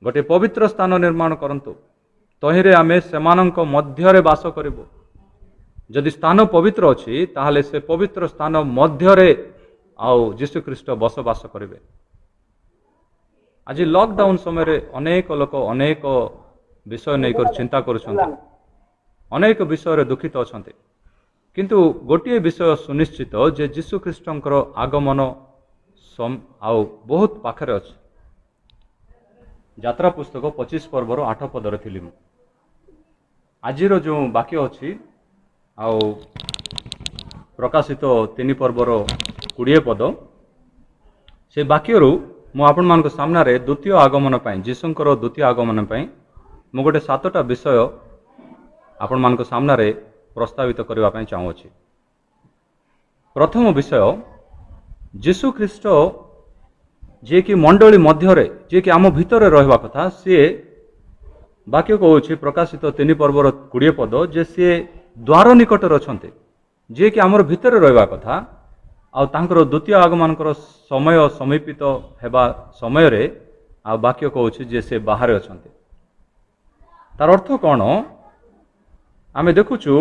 ଗୋଟେ ପବିତ୍ର ସ୍ଥାନ ନିର୍ମାଣ କରନ୍ତୁ, ତହିଁରେ ଆମେ ସେମାନଙ୍କ ମଧ୍ୟରେ ବାସ କରିବୁ। ଯଦି ସ୍ଥାନ ପବିତ୍ର ଅଛି ତାହେଲେ ସେ ପବିତ୍ର ସ୍ଥାନ ମଧ୍ୟରେ ଆଉ ଯୀଶୁଖ୍ରୀଷ୍ଟ ବସବାସ କରିବେ। ଆଜି ଲକଡାଉନ୍ ସମୟରେ ଅନେକ ଲୋକ ଅନେକ ବିଷୟ ନେଇକରି ଚିନ୍ତା କରୁଛନ୍ତି, ଅନେକ ବିଷୟରେ ଦୁଃଖିତ ଅଛନ୍ତି। କିନ୍ତୁ ଗୋଟିଏ ବିଷୟ ସୁନିଶ୍ଚିତ ଯେ ଯୀଶୁଖ୍ରୀଷ୍ଟଙ୍କର ଆଗମନ ଆଉ ବହୁତ ପାଖରେ ଅଛି। ଯାତ୍ରା ପୁସ୍ତକ 25 ପର୍ବର 8 ପଦରେ ଥିଲି ମୁଁ। ଆଜିର ଯେଉଁ ବାକ୍ୟ ଅଛି ଆଉ ପ୍ରକାଶିତ 3 ପର୍ବର 20 ପଦ, ସେ ବାକ୍ୟରୁ ମୁଁ ଆପଣମାନଙ୍କ ସାମ୍ନାରେ ଦ୍ୱିତୀୟ ଆଗମନ ପାଇଁ, ଯୀଶୁଙ୍କର ଦ୍ୱିତୀୟ ଆଗମନ ପାଇଁ ମୁଁ ଗୋଟେ 7ଟା ବିଷୟ ଆପଣମାନଙ୍କ ସାମ୍ନାରେ ପ୍ରସ୍ତାବିତ କରିବା ପାଇଁ ଚାହୁଁଅଛି। ପ୍ରଥମ ବିଷୟ, ଯୀଶୁଖ୍ରୀଷ୍ଟ ଯିଏକି ମଣ୍ଡଳୀ ମଧ୍ୟରେ, ଯିଏକି ଆମ ଭିତରେ ରହିବା କଥା, ସିଏ ବାକ୍ୟ କହୁଛି ପ୍ରକାଶିତ 3 ପର୍ବର 20 ପଦ ଯେ ସିଏ ଦ୍ୱାର ନିକଟରେ ଅଛନ୍ତି, ଯିଏକି ଆମର ଭିତରେ ରହିବା କଥା। ଆଉ ତାଙ୍କର ଦ୍ୱିତୀୟ ଆଗମନଙ୍କର ସମୟ ସମୀପିତ ହେବା ସମୟରେ ଆଉ ବାକ୍ୟ କହୁଛି ଯେ ସେ ବାହାରେ ଅଛନ୍ତି। ତାର ଅର୍ଥ କ'ଣ? ଆମେ ଦେଖୁଛୁ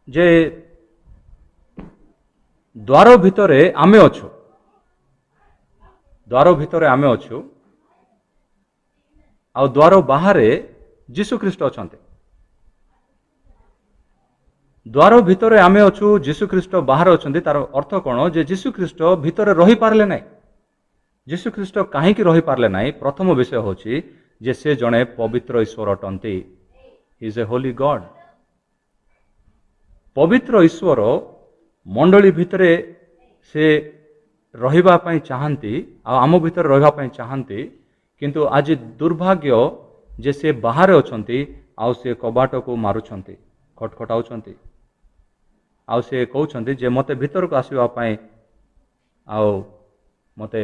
ଯେ ଦ୍ୱାର ଭିତରେ ଆମେ ଅଛୁ, ଦ୍ୱାର ଭିତରେ ଆମେ ଅଛୁ ଆଉ ଦ୍ୱାର ବାହାରେ ଯୀଶୁଖ୍ରୀଷ୍ଟ ଅଛନ୍ତି। ଦ୍ୱାର ଭିତରେ ଆମେ ଅଛୁ, ଯୀଶୁଖ୍ରୀଷ୍ଟ ବାହାରେ ଅଛନ୍ତି। ତାର ଅର୍ଥ କ'ଣ? ଯେ ଯୀଶୁଖ୍ରୀଷ୍ଟ ଭିତରେ ରହିପାରିଲେ ନାହିଁ। ଯୀଶୁଖ୍ରୀଷ୍ଟ କାହିଁକି ରହିପାରିଲେ ନାହିଁ? ପ୍ରଥମ ବିଷୟ ହେଉଛି ଯେ ସେ ଜଣେ ପବିତ୍ର ଈଶ୍ୱର ଅଟନ୍ତି। ହି ଇଜ୍ ଏ ହୋଲି ଗଡ୍। ପବିତ୍ର ଈଶ୍ୱର ମଣ୍ଡଳୀ ଭିତରେ ସେ ରହିବା ପାଇଁ ଚାହାନ୍ତି ଆଉ ଆମ ଭିତରେ ରହିବା ପାଇଁ ଚାହାନ୍ତି। କିନ୍ତୁ ଆଜି ଦୁର୍ଭାଗ୍ୟ ଯେ ସେ ବାହାରେ ଅଛନ୍ତି ଆଉ ସେ କବାଟକୁ ମାରୁଛନ୍ତି, ଖଟଖଟାଉଛନ୍ତି ଆଉ ସେ କହୁଛନ୍ତି ଯେ ମୋତେ ଭିତରକୁ ଆସିବା ପାଇଁ ଆଉ ମୋତେ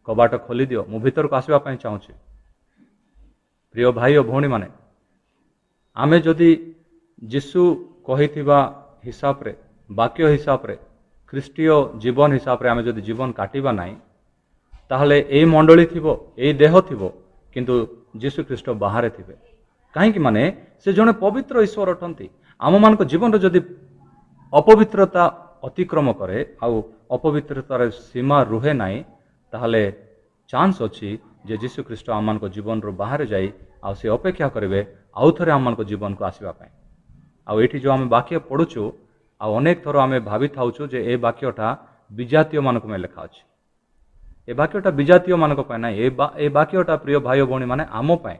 କବାଟ ଖୋଲିଦିଅ, ମୁଁ ଭିତରକୁ ଆସିବା ପାଇଁ ଚାହୁଁଛି। ପ୍ରିୟ ଭାଇ ଓ ଭଉଣୀମାନେ, ଆମେ ଯଦି ଯୀଶୁ କହିଥିବା ହିସାବରେ, ବାକ୍ୟ ହିସାବରେ, ଖ୍ରୀଷ୍ଟୀୟ ଜୀବନ ହିସାବରେ ଆମେ ଯଦି ଜୀବନ କାଟିବା ନାହିଁ, ତାହେଲେ ଏଇ ମଣ୍ଡଳୀ ଥିବ, ଏଇ ଦେହ ଥିବ, କିନ୍ତୁ ଯୀଶୁଖ୍ରୀଷ୍ଟ ବାହାରେ ଥିବେ। କାହିଁକି? ମାନେ ସେ ଜଣେ ପବିତ୍ର ଈଶ୍ୱର ଅଟନ୍ତି। ଆମମାନଙ୍କ ଜୀବନରେ ଯଦି ଅପବିତ୍ରତା ଅତିକ୍ରମ କରେ ଆଉ ଅପବିତ୍ରତାର ସୀମା ରୁହେ ନାହିଁ, ତାହେଲେ ଚାନ୍ସ ଅଛି ଯେ ଯୀଶୁଖ୍ରୀଷ୍ଟ ଆମମାନଙ୍କ ଜୀବନରୁ ବାହାରେ ଯାଇ ଆଉ ସେ ଅପେକ୍ଷା କରିବେ ଆଉ ଥରେ ଆମମାନଙ୍କ ଜୀବନକୁ ଆସିବା ପାଇଁ। ଆଉ ଏଠି ଯେଉଁ ଆମେ ବାକ୍ୟ ପଢ଼ୁଛୁ, ଆଉ ଅନେକ ଥର ଆମେ ଭାବିଥାଉଛୁ ଯେ ଏ ବାକ୍ୟଟା ବିଜାତୀୟମାନଙ୍କ ପାଇଁ ଲେଖା ଅଛି। ଏ ବାକ୍ୟଟା ବିଜାତୀୟମାନଙ୍କ ପାଇଁ ନାହିଁ, ଏ ବାକ୍ୟଟା ପ୍ରିୟ ଭାଇ ଓ ଭଉଣୀମାନେ ଆମ ପାଇଁ।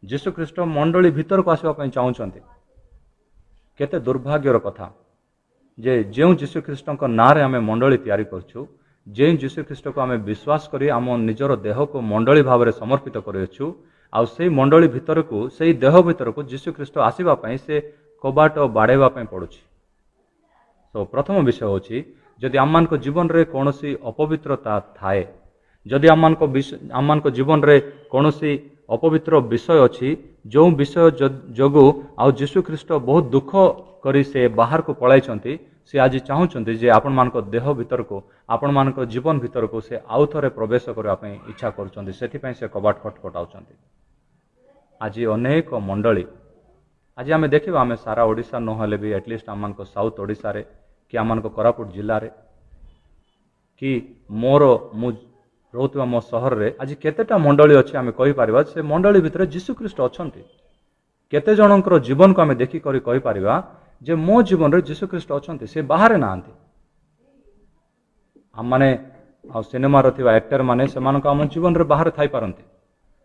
ଯୀଶୁଖ୍ରୀଷ୍ଟ ମଣ୍ଡଳୀ ଭିତରକୁ ଆସିବା ପାଇଁ ଚାହୁଁଛନ୍ତି। କେତେ ଦୁର୍ଭାଗ୍ୟର କଥା ଯେ ଯେଉଁ ଯୀଶୁଖ୍ରୀଷ୍ଟଙ୍କ ନାଁରେ ଆମେ ମଣ୍ଡଳୀ ତିଆରି କରୁଛୁ, ଯେଉଁ ଯୀଶୁଖ୍ରୀଷ୍ଟକୁ ଆମେ ବିଶ୍ୱାସ କରି ଆମ ନିଜର ଦେହକୁ ମଣ୍ଡଳୀ ଭାବରେ ସମର୍ପିତ କରିଅଛୁ, ଆଉ ସେଇ ମଣ୍ଡଳୀ ଭିତରକୁ, ସେଇ ଦେହ ଭିତରକୁ ଯୀଶୁଖ୍ରୀଷ୍ଟ ଆସିବା ପାଇଁ ସେ କବାଟ ବାଡ଼େଇବା ପାଇଁ ପଡ଼ୁଛି। ତ ପ୍ରଥମ ବିଷୟ ହେଉଛି जदि आम जीवन में कौन अपवित्रता थाए जदि आम जीवन में कौन अपवित्र विषय अच्छी जो विषय जोगु आउ जीशु ख्रीष्ट बहुत दुख करी से बाहर को पलाइछंती से आज चाहूँगी जे आपण मान देह भीतर को आपण मान जीवन भीतर को से आउ थे प्रवेश करने इच्छा करुँच से कबाट खटखटाउछंती। आज अनेक मंडली आज आम देखा आम सारा ओडिशा नहले भी एटलिस्ट आम साउथ ओडिशा रे कि आम कोरापुट जिले में कि मोर मु रोहुवा मो सहर रे आज केतेटा मंडली अच्छी आम कहीपर से मंडली भितर जीशु ख्रीष्ट अच्छा केते जनकर जीवन को आम देखिक कहीपर जे मो जीवन रे जीशु ख्रीष्ट अच्छा से बाहर ना आम मैंने सिनेमार एक्टर मैंने से आम जीवन रे बाहर थी पारती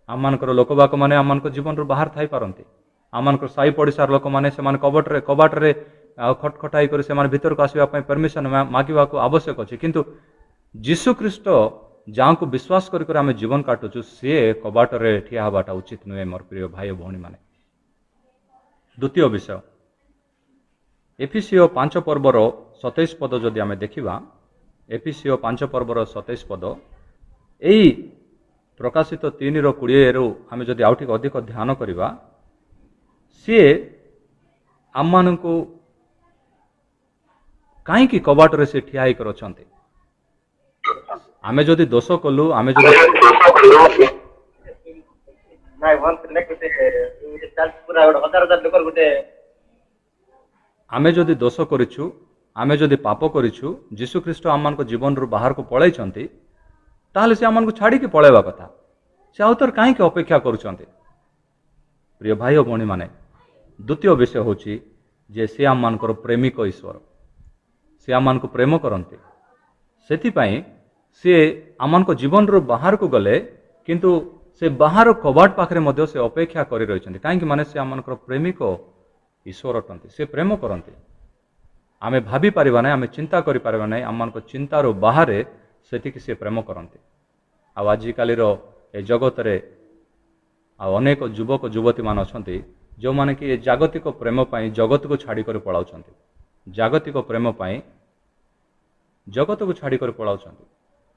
आम मानकर लोकबाक मैंने आम जीवन रू बाहर थी पारती आम साई पड़िशार लोक मैंने कबाटे खटखटाई कर से भीतर को आसवाई परमिशन मांगवा आवश्यक अच्छे किंतु जीशु ख्रीष्ट जहाँ को विश्वास कर आम जीवन काटुचु सी कबाटे ठिया हवाटा उचित नुहे मोर प्रिय भाई भौणी मैंने। द्वितीय विषय एफिसीय 5 पर्वर 27 पद जदि आम देखा एफिसीय 5 पर्वर 27 पद यही प्रकाशित 3:20 रु आम जदि आउ टिके अधिक ध्यान करवा सी आम मान कहीं कबाटे से ठिया होकर अच्छा आमे जदि दोष कलु आमे जदि आमे जदि दोष करिछु आमे जदि पाप करिछु जीशु ख्रीष्ट आम जीवन रू बाहर को पलैछंती ताहले से आम छाड़ी पलैवा कथा से आउ तर कहीं अपेक्षा करुछंती। प्रिय भाई और भौणी माने द्वितीय विषय होची जे से आम मानकर प्रेमिक ईश्वर से आम को प्रेम करते से सी आम जीवन रू बाहर को गले किंतु से बाहर कबाट पाखे मध्य से अपेक्षा कर रही कहीं माने से आम प्रेमिक ईश्वर अटंती से प्रेम करते आमे भाभी पारिबा ना आमे चिंता करि पारिबा ना आम चिंतार बाहर से सी प्रेम करते आजिकालीर ए जगत रे अनेक युवक युवती मान अच्छा जो माने कि जागतिक प्रेम पाई जगत को छाड़ी कर पलाउछंती जागतिक प्रेम पाई जगत को छाड़ी कर पलाउछंती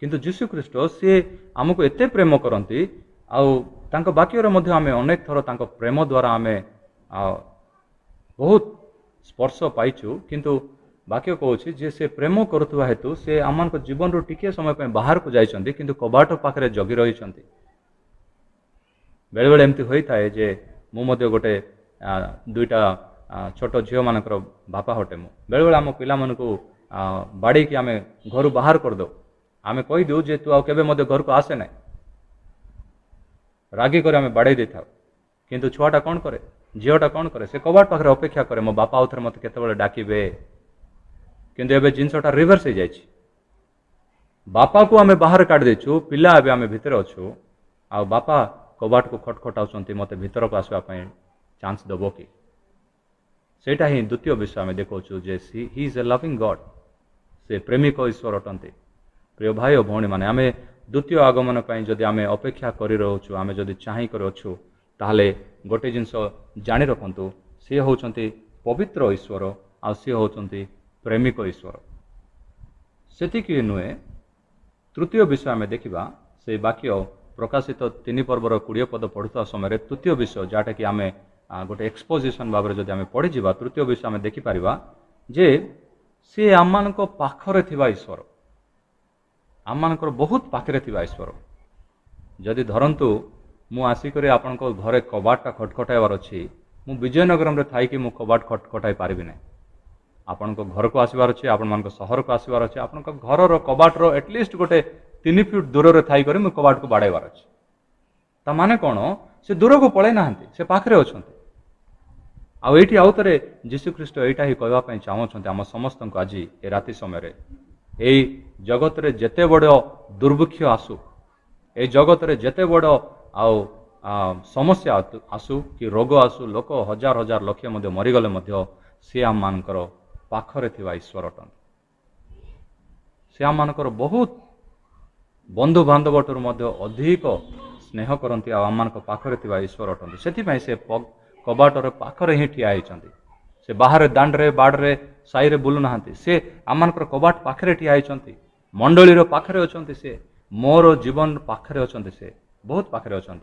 किंतु जीशु ख्रीष्ट सी आमको एते प्रेम करती आउ वाक्य मध्य आमे अनेक थर तांको प्रेम द्वारा आमे बहुत स्पर्श पाइछु किंतु वाक्य कहूँ जे से प्रेम करुवा हेतु से आम जीवन रू टिके समय पे बाहर को जाइछंती किंतु कबाट पाखे जगी रही बेले बेले एमती होता है जे मु मध्य गोटे दुईटा छोट झील मानकर बापा हटे मु बेले बेले आम पिला मन को बाड़ी की आम घर बाहर कर दो आम कहीदे जे तू आबे घर को आसे ना रागी कर आम बाड़े दे था किंतु छुआटा कौन करे झीलटा कौन करे से कबाट पाखे अपेक्षा करे मो बापा आउे मत केतबेले डाकिबे किंतु एबे जिनसटा रिवर्स हो जाइए बापा को आम बाहर काट देछु पिला एबे आम भितर अच्छु आ बापा कबाट को खटखटाउछंती मते भीतर को आसवाई चांस दबो कि सेटा ही द्वितीय विषय आम देखु जे he is a loving God से प्रेमिक ईश्वर अटंती। प्रिय भाई और भौणी माने आमे द्वितीय आगमन पई जदि आमे अपेक्षा करि रहउछु आमे जदि चाहि कर अछु ताहले गोटे जिंस जानि रखंतु से होउछंती पवित्र ईश्वर आ से होउछंती प्रेमिक ईश्वर सेतिकी नुहे। तृतीय विषय आमे देखिबा से वाक्य प्रकाशित 3 पर्वर 20 पद पढ़ुता समय तृतीय विषय जाटा कि आमे गोटे एक्सपोजिशन भाव में जब आम पढ़ी तृतीय विषय आम देखिपर जे सी आम पाखरे थिबा ईश्वर आम बहुत पाखरे थिबा ईश्वर जदि धरतु मु आसिक आपण घरे कबाटा खटखटाइबार अच्छी मु विजयनगर में थी मु कबाट खटखटाई पारिबि ना आपण घर को आसबार अच्छे आपण मान सहर को आसबार अच्छे आपण घर कबाटर एटलिस्ट गोटे 3 फीट दूर रे थाई करे मु कबाट को बाड़ाइबार अच्छे ता माने कौन से दूर को पड़े ना से पाखरे अछंती आउे आउ थे जीशु ख्रीष्ट यहाँ ही कहवाई चाहते आम समस्त को आज ए राति समय यही जगत रे जेते बड़ दुर्भिक्ष आसू ए जगत रे जेते बड़ आउ समस्या आसू कि रोग आसू लोक हजार हजार लक्ष मरीगले सी आम मानकर पाखरे थिबा ईश्वर अटंती सी आम मानकर बहुत बंधु बांधवठू अधिक स्नेह करती आम मान पाखरे थिबा ईश्वर अटंती से कबाटर पाखरे ही ठिया होती से बाहर दांडरे बाड़े साईरे बुलू ना से आमर कबाट पाखे ठिया होती मंडलीर पाखे अच्छा से मोर जीवन पाखे अच्छा से बहुत पाखे अच्छा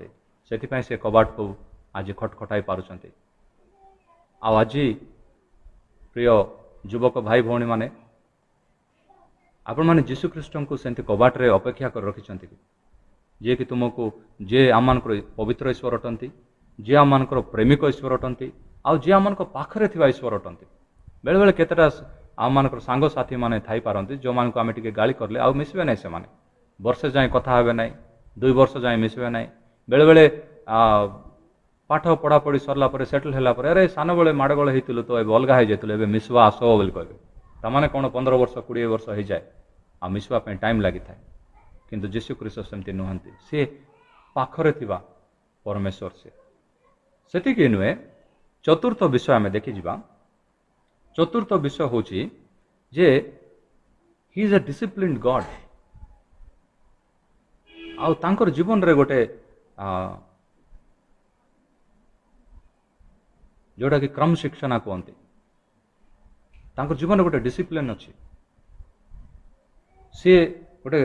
से से कबाट को आज खटखटाई पारुंट आज प्रिय युवक भाई भौणी माने आपण मैंने जीशु ख्रीष्ट को सेमती कबाट रे अपेक्षा कर रखिंट जी कि तुमको जे आम पवित्र ईश्वर अटंती जी आम प्रेमिक ईश्वर अटंती आउ जी आम पाखे थी ईश्वर अटंती बेले बेले केतेटा आम सांग साथी मैंने थी पारती जो मान आम टे गाड़ी करले आउ मिसबे ना से वर्षे जाए कथा हे ना 2 वर्ष जाए मिसबे ना बेले बेले पाठ पढ़ापढ़ी सरला सेटल है अरे सान बेले माड़गोल होती तो ये अलग हो जाए मिसवा आस बोली कहे तमाने कौन 15 वर्ष 20 वर्ष हो जाए आ मिसवाई टाइम लगी था किंतु जीशु ख्रीष्ट सेमती नुहंती सी पाखरे थिबा परमेश्वर से नुहे चतुर्थ विषय आम देखी जा चतुर्थ विषय हूँ जे he is a discipline God आउ तांकर जीवन रे गोटे जोटा कि क्रम शिक्षण कहते तांकर जीवन गोटे डिसिप्लिन अच्छी सी गोटे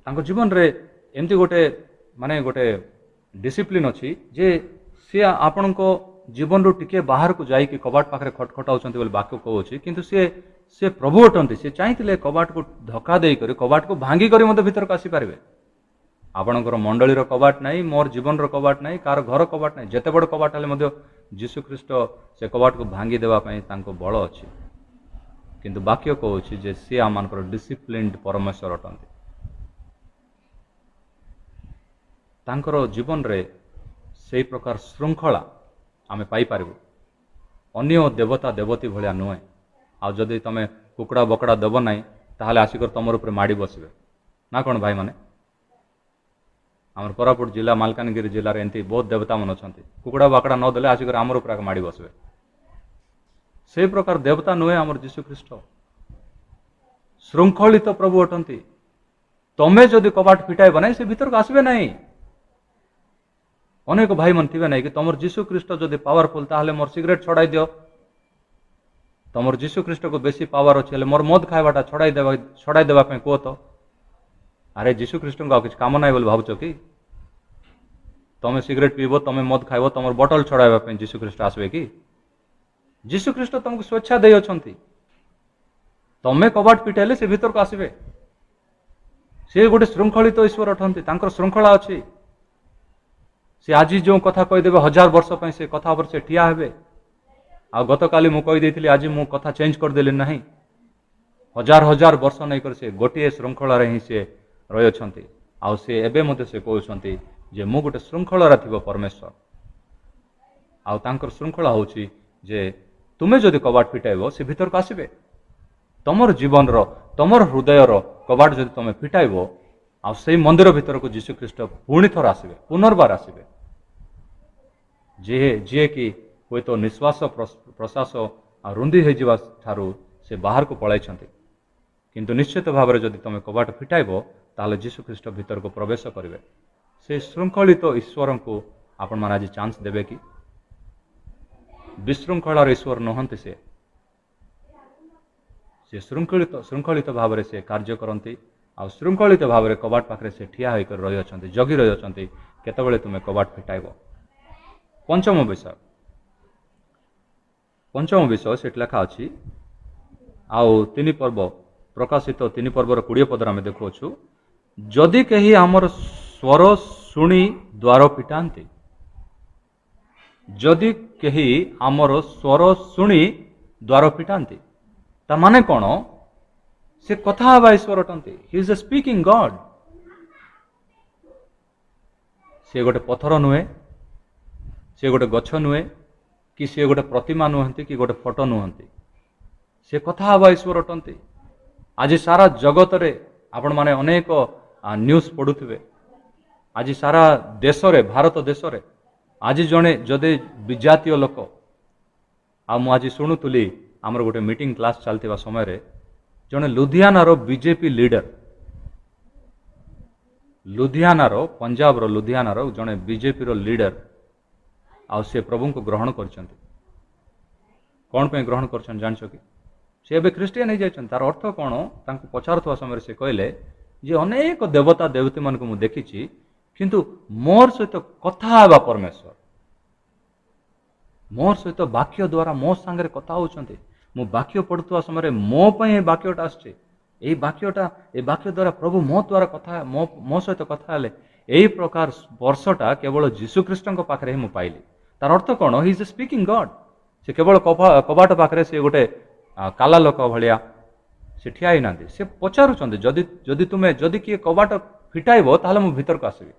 तांकर जीवन रे एमती गोटे माने गोटे डिसिप्लिन अच्छी जे सी आपण को जीवन रू टिके बाहर को जाई कि कबाट पाखे खटखटाउछंती बोली वाक्य कहूँ किंतु सी प्रभु अटंती सी चाहिए कबाट को धक्का दे कर कबाट को भांगी कर भीतर को आसी पारे आपणकर मंडलीर कबाट नहीं मोर जीवन कबाट नहीं कार घर कबाट नहीं जिते बड़ कबाट हेले जीशु ख्रीष्ट से कबाट को भांगी देवाई बल अच्छी किंतु वाक्य कहूँ जे सी आम डिसिप्लिन्ड परमेश्वर अटंती तांकर जीवन रे से प्रकार श्रृंखला आमे पाई पारिबु अन्य देवता देवती भलिया नुहे आ जदि तमे कुकड़ा बकड़ा देव नहीं ताहले आसिकर तमर ऊपर माड़ी बसबे ना कौन भाई माने आमर कोरापुट जिला मालकानगिरी जिले में एमती बहुत देवता मन अच्छा कुकड़ा बकड़ा न देले आसिकर आमर ऊपर माड़ी बसबे से प्रकार देवता नुहे आमर जीशु ख्रीष्ट श्रृंखलित प्रभु अटंती तमे जदि कबाट फिटाइब ना से भीतर को आसबे नहीं अनेक भाई मन थे ना कि तुम जीशु ख्रीष्ट जदि पावरफुल ताहले मोर सिगरेट छड़ाई दियो तुम जीशु ख्रीष्ट को बेसी पावर अच्छे मोर मद खाइबाटा छड़ाई देवा कह तो अरे जीशु ख्रीष्ट को किसी काम ना बोली भावुच कि तुम सिगरेट पीब तुम मद खाइब तुम बोतल छड़ाइबा जीशु ख्रीष्ट आसबे कि जीशु ख्रीष्ट तुमको स्वेच्छा दे अछंती तमें कबाट पिटाइले से भीतर को आसबे सी गोटे श्रृंखलित ईश्वर अटंती तांकर श्रृंखला अच्छी से आज जो कथा कहीदेवे 1000 वर्ष पर से कथा पर से ठिया हेबे आ गत काली मु कही आज मु कथा चेंज करदेली ना 1000 वर्ष नहीं कर से गोटे श्रृंखला ही से रही अछंती आ से एबे मते से कहउछंती जे मु गोटे श्रृंखला थिबो परमेश्वर आ तांकर श्रृंखला होची जे तुमे जदि कबाट फिटाइबो से भीतर को आसबे तमर जीवन रो तमर हृदय रो कबाट जदि तमे फिटाइबो आ से मंदिर भीतर को जीशु ख्रीष्ट पुणी थर आसबे पुनर्बार आसबे जी कि हुए तो निश्वास प्रश्वास रुंदी हो जावा ठारू से बाहर को पलाई किंतु निश्चित भाव में जदि तुम कबाट फिटाइब ताले जीशु ख्रीष्ट भीतर को प्रवेश करेंगे से श्रृंखलित ईश्वर को आपण मैंने आज चांस देवे कि विशृंखलार ईश्वर नुहंती से श्रृंखलित भाव में से कार्य करती आ श्रृंखलित भाव में कबाट पाखे से ठिया होकर रही अच्छा जगी रही अच्छा केतबेले तुम्हें कबाट फिटाइब पंचम विषय से लिखा अच्छी आउ 3 पर्व प्रकाशित 3 पर्वर 20 पदर आम देखु जदि कहीं आमर स्वर शुणी द्वार फिटाती जदि कहीं आमर स्वर शुणी द्वार फिटाती ता माने कौन से कथा हवा ईश्वर अटंती he is a speaking God से गोटे पत्थर नुहे से गोटे गछ नुहे कि सी गोटे प्रतिमा नुहंती कि गोटे फोटो नुहंती से कथा हवा ईश्वर अटंती आज सारा जगत रे आपण माने अनेक न्यूज पढ़ुथिबे आज सारा देश रे भारत देश रे आज जड़े जदि विजातीय लोक आज शुणुली आमर गोटे मीटिंग क्लास चलता समय रे जड़े लुधियानार बीजेपी लीडर लुधियानार पंजाब लुधियानार जड़े बीजेपी लीडर आ से प्रभु को ग्रहण कर କ'ଣ ପାଇଁ ଗ୍ରହଣ କରୁଛନ୍ତି ଜାଣିଛ କି? ସେ ଏବେ ଖ୍ରୀଷ୍ଟିଆନ ହେଇଯାଇଛନ୍ତି। ତାର ଅର୍ଥ କ'ଣ? ତାଙ୍କୁ ପଚାରୁଥିବା ସମୟରେ ସେ କହିଲେ ଯେ ଅନେକ ଦେବତା ଦେବତୀମାନଙ୍କୁ ମୁଁ ଦେଖିଛି, କିନ୍ତୁ ମୋର ସହିତ କଥା ହେବା ପରମେଶ୍ୱର, ମୋର ସହିତ ବାକ୍ୟ ଦ୍ୱାରା ମୋ ସାଙ୍ଗରେ କଥା ହେଉଛନ୍ତି। ମୁଁ ବାକ୍ୟ ପଢ଼ୁଥିବା ସମୟରେ ମୋ ପାଇଁ ଏ ବାକ୍ୟଟା ଆସିଛି। এই ବାକ୍ୟ ଦ୍ୱାରା ପ୍ରଭୁ ମୋ ଦ୍ୱାରା ମୋ ସହିତ କଥା ହେଲେ। ଏହି ପ୍ରକାର ସ୍ପର୍ଶଟା କେବଳ ଯୀଶୁଖ୍ରୀଷ୍ଟଙ୍କ ପାଖରେ ହିଁ ମୁଁ ପାଇଲି। ତାର ଅର୍ଥ କ'ଣ? ହି ଇଜ୍ ଏ ସ୍ପିକିଂ ଗଡ୍। ସେ କେବଳ କବାଟ ପାଖରେ ସେ ଗୋଟେ କାଲା ଲୋକ ଭଳିଆ ସେ ଠିଆ ହେଇନାହାନ୍ତି। ସେ ପଚାରୁଛନ୍ତି, ଯଦି କିଏ କବାଟ ଫିଟାଇବ ତାହେଲେ ମୁଁ ଭିତରକୁ ଆସିବି।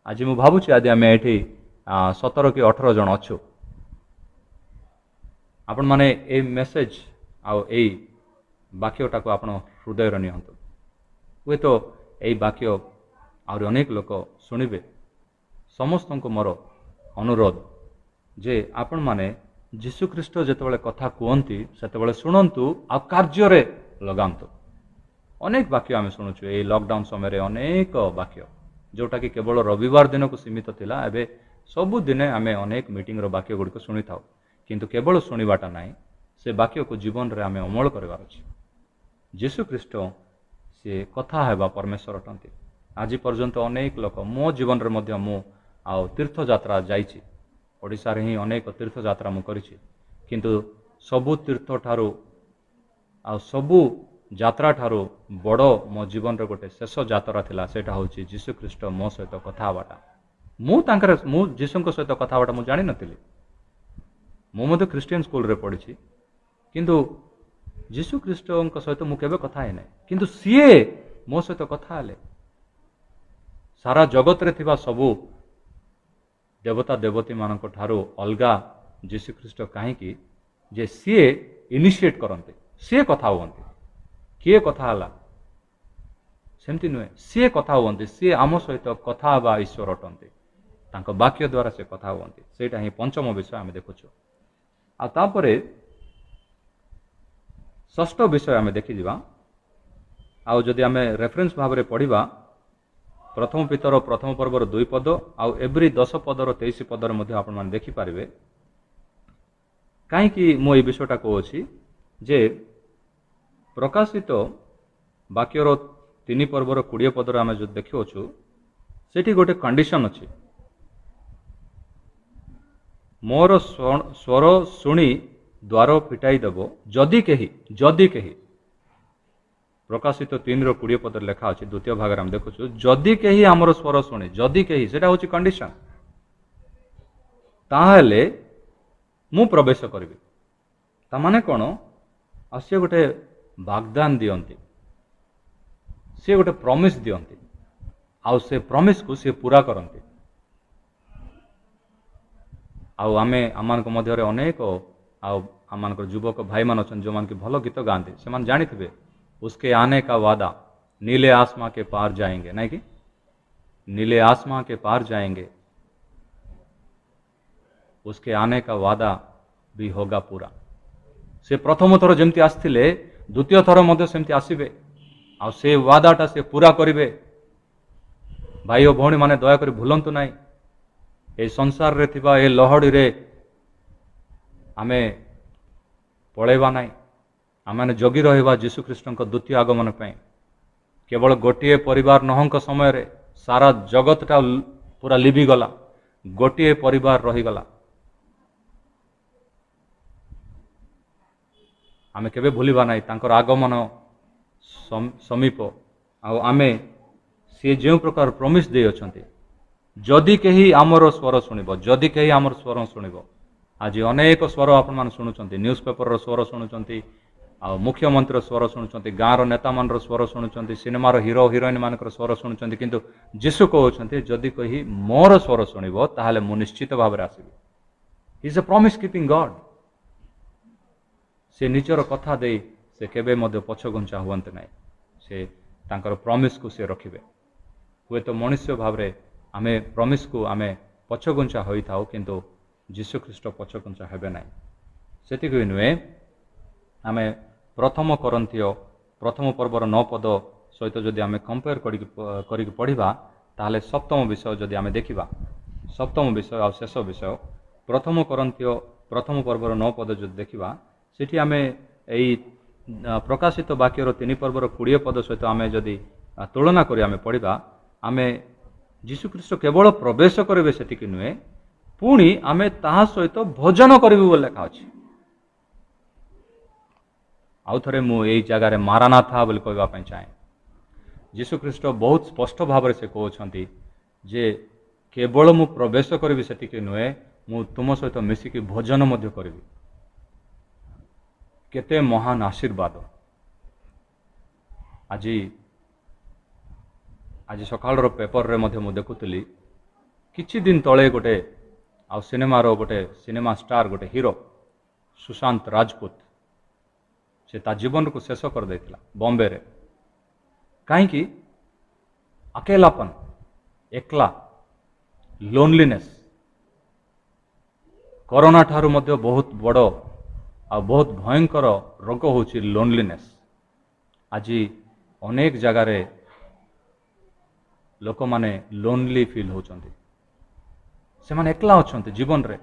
ଆଜି ମୁଁ ଭାବୁଛି ଆଜି ଆମେ ଏଠି 17 କି 18 ଜଣ ଅଛୁ। ଆପଣମାନେ ଏଇ ମେସେଜ ଆଉ ଏଇ ବାକ୍ୟଟାକୁ ଆପଣ ହୃଦୟରେ ନିଅନ୍ତୁ। ହୁଏତ ଏଇ ବାକ୍ୟ ଆହୁରି ଅନେକ ଲୋକ ଶୁଣିବେ। ସମସ୍ତଙ୍କୁ ମୋର ଅନୁରୋଧ ଯେ ଆପଣମାନେ ଯୀଶୁଖ୍ରୀଷ୍ଟ ଯେତେବେଳେ କଥା କୁହନ୍ତି ସେତେବେଳେ ଶୁଣନ୍ତୁ ଆଉ କାର୍ଯ୍ୟରେ ଲଗାନ୍ତୁ। ଅନେକ ବାକ୍ୟ ଆମେ ଶୁଣୁଛୁ ଏଇ ଲକଡାଉନ ସମୟରେ, ଅନେକ ବାକ୍ୟ ଯେଉଁଟାକି କେବଳ ରବିବାର ଦିନକୁ ସୀମିତ ଥିଲା। ଏବେ ସବୁଦିନେ ଆମେ ଅନେକ ମିଟିଂର ବାକ୍ୟ ଗୁଡ଼ିକ ଶୁଣିଥାଉ, କିନ୍ତୁ କେବଳ ଶୁଣିବାଟା ନାହିଁ, ସେ ବାକ୍ୟକୁ ଜୀବନରେ ଆମେ ଅମଳ କରିବାର ଅଛି। ଯୀଶୁଖ୍ରୀଷ୍ଟ ସିଏ କଥା ହେବା ପରମେଶ୍ୱର ଅଟନ୍ତି। ଆଜି ପର୍ଯ୍ୟନ୍ତ ଅନେକ ଲୋକ, ମୋ ଜୀବନରେ ମଧ୍ୟ ମୁଁ ଆଉ ତୀର୍ଥଯାତ୍ରା ଯାଇଛି। ଓଡ଼ିଶାରେ ହିଁ ଅନେକ ତୀର୍ଥଯାତ୍ରା ମୁଁ କରିଛି, କିନ୍ତୁ ସବୁ ତୀର୍ଥଠାରୁ ଆଉ ସବୁ ଯାତ୍ରା ଠାରୁ ବଡ଼ ମୋ ଜୀବନରେ ଗୋଟେ ଶେଷ ଯାତ୍ରା ଥିଲା। ସେଇଟା ହେଉଛି ଯୀଶୁଖ୍ରୀଷ୍ଟ ମୋ ସହିତ କଥା ହେବାଟା। ମୁଁ ଯୀଶୁଙ୍କ ସହିତ କଥା ହେବାଟା ମୁଁ ଜାଣିନଥିଲି। ମୁଁ ମଧ୍ୟ ଖ୍ରୀଷ୍ଟିଆନ ସ୍କୁଲରେ ପଢ଼ିଛି, କିନ୍ତୁ ଯୀଶୁଖ୍ରୀଷ୍ଟଙ୍କ ସହିତ ମୁଁ କେବେ କଥା ହେଇନାହିଁ। କିନ୍ତୁ ସିଏ ମୋ ସହିତ କଥା ହେଲେ। ସାରା ଜଗତରେ ଥିବା ସବୁ ଦେବତା ଦେବତୀମାନଙ୍କ ଠାରୁ ଅଲଗା ଯୀଶୁଖ୍ରୀଷ୍ଟ କାହିଁକି? ଯେ ସିଏ ଇନିସିଏଟ୍ କରନ୍ତି, ସିଏ କଥା ହୁଅନ୍ତି। କିଏ କଥା ହେଲା ସେମିତି ନୁହେଁ, ସିଏ କଥା ହୁଅନ୍ତି। ସିଏ ଆମ ସହିତ କଥା ହେବା ଈଶ୍ୱର ଅଟନ୍ତି। ତାଙ୍କ ବାକ୍ୟ ଦ୍ୱାରା ସେ କଥା ହୁଅନ୍ତି। ସେଇଟା ହିଁ ପଞ୍ଚମ ବିଷୟ ଆମେ ଦେଖୁଛୁ। ଆଉ ତାପରେ ଷଷ୍ଠ ବିଷୟ ଆମେ ଦେଖିଯିବା। ଆଉ ଯଦି ଆମେ ରେଫରେନ୍ସ ଭାବରେ ପଢ଼ିବା, ପ୍ରଥମ ପିତର ପ୍ରଥମ ପର୍ବର 2 ପଦ ଆଉ ଏବ୍ରି 10 ପଦର 23 ପଦରେ ମଧ୍ୟ ଆପଣମାନେ ଦେଖିପାରିବେ। କାହିଁକି ମୁଁ এই ବିଷୟଟା କହୁଛି ଯେ ପ୍ରକାଶିତ ବାକ୍ୟର 3 ପର୍ବର 20 ପଦରେ ଆମେ ଯଦି ଦେଖୁଅଛୁ, ସେଠି ଗୋଟେ କଣ୍ଡିସନ ଅଛି। ମୋର ସ୍ୱର ଶୁଣି ଦ୍ୱାର ଫିଟାଇ ଦେବ ଯଦି କେହି ପ୍ରକାଶିତ 3ର 20 ପଦରେ ଲେଖା ଅଛି। ଦ୍ୱିତୀୟ ଭାଗରେ ଆମେ ଦେଖୁଛୁ, ଯଦି କେହି ଆମର ସ୍ୱର ଶୁଣେ, ଯଦି କେହି, ସେଟା ହେଉଛି କଣ୍ଡିସନ, ତାହେଲେ ମୁଁ ପ୍ରବେଶ କରିବି। ତାମାନେ କ'ଣ? ଆଉ ସିଏ ଗୋଟେ ବାଗଦାନ ଦିଅନ୍ତି, ସିଏ ଗୋଟେ ପ୍ରମିସ୍ ଦିଅନ୍ତି, ଆଉ ସେ ପ୍ରମିସ୍କୁ ସିଏ ପୁରା କରନ୍ତି। ଆଉ ଆମମାନଙ୍କ ମଧ୍ୟରେ ଅନେକ ଆଉ ଆମମାନଙ୍କର ଯୁବକ ଭାଇମାନେ ଅଛନ୍ତି ଯେଉଁମାନେ କି ଭଲ ଗୀତ ଗାଆନ୍ତି। ସେମାନେ ଜାଣିଥିବେ, उसके आने का वादा नीले आसमां के पार जाएंगे, नहीं कि नीले आसमां के पार जाएंगे, उसके आने का वादा भी होगा पूरा। से प्रथम थर जमती आसथिले, द्वितीय थर मध्य सेमती आसिबे, आ से वादाटा से पूरा करिवे। भाई और भौणी माने दया करी भूलंतु नहीं। ए संसार रे थिबा ए लहड़ी रे आमे पळेबा नहीं। आमे जगी रहिबा यीशुख्रीष्टଙ୍କ द्वितीय आगमन ପାଇଁ। केवल गोटे परिवार नहंक समय रे सारा जगतटा पूरा लिभिगला, गोटे परिवार रहीगला। आमे केबे भूलिबा नहीं तांकर आगमन समीप। आमे सी जो प्रकार प्रमिस दे अछंती, जदि कहीं आमर स्वर शुणिब, जदि कहीं आमर स्वर शुणिब। आज अनेक स्वर आपण मान शुणुचंती, न्यूज पेपर स्वर शुणुचंती, आ मुख्यमंत्री स्वर शुणुचंती, गाँव नेता मान स्वर शुणुचंती, सिनेमार हिरो हिरोइन मान स्वर शुणुचंती। किंतु जीशु कहउछंती, जदि कहीं मोर स्वर शुणिब ताहले मु निश्चित भाव आसबि। He is a promise keeping God. से निजर कथा दे से केबे मध्य पछघुंचा हुअंत नहीं। से तांकर प्रॉमिस को से रखिबे। हुए तो मनुष्य भाव रे आमे प्रॉमिस को आमे पछघुंचा होई थाउ, किंतु जीशुख्रीष्ट पछघुंचा हेबे नहीं। सेतिक नुहे आमे प्रथम करंथियो प्रथम पर्वर 9 पद सहित जदि आमे कंपेयर करिक पढ़िबा, ताहले सप्तम विषय जदि आमे देखिबा, सप्तम विषय आ शेष विषय प्रथम करंथियो प्रथम पर्वर 9 पद जो देखा सेठी आमे एई प्रकाशित वाक्यर 3 पर्वर 20 पद सहित आमे जदि तुलना करी आमे पढ़िबा आमे जीशुख्रीष्ट केवल प्रवेश करेंगे सेतिकी नुहे पुणी आमे ताहा सहित भोजन करिबु बोली लेखा अछि। आउ थरे मु एई जगार मारानाथा बोली कहबा पई चाहे। जीशुख्रीष्ट बहुत स्पष्ट भाव से कहउछंती जे केवल मु प्रवेश करिबि सेतिकी नुहे मु तुम सहित मिसिकी भोजन मध्य करिबि। केते महान आशीर्वाद। आज सकाळ पेपर रे मध्य मु देखुतली किछि दिन तळे गोटे आ सिनेमार गोटे सिनेमा स्टार गोटे हीरो सुशांत राजपूत से ता जीवन को शेष कर देथिला बॉम्बे रे। कहीं अकेलापन एकला लोनलीनेस कोरोना ठारू मध्य बहुत बड़ आ बहुत भयंकर रोग होची लोनलीनेस। आज अनेक जगार लोक माने लोनली फील होचंती से माने एकला अछंती जीवन रे।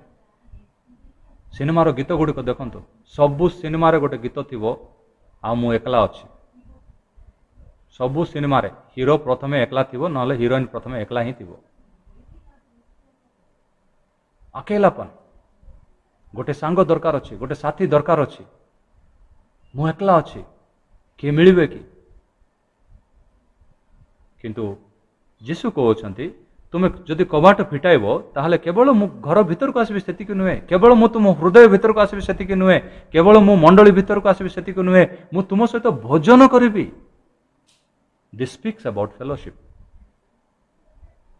सिनेमार गीत गुड़िक देखंतु सबु सिनेमार गोटे गीत थिबो आ मु एकला अछि। सबु सिनेमार हीरो प्रथमे एकला थिबो नले हीरोइन प्रथमे एकला ही थिबो। अकेलापन गोटे सांग दरकार अछि गोटे साथी दरकार अछि। मु एकला अछि किए मिलिबे कि किंतु जीशु कहउछंती तुम जदि कबाट फिटाइब ताहले केवल मु घर भीतर को आसबि सेतिकी नुहे केवल मु तुम हृदय भीतर को आसबि सेतिकी नुहे केवल मु मंडली भीतर को आसबि सेतिकी नुहे मु तुम सहित भोजन करिबि। This speaks about fellowship.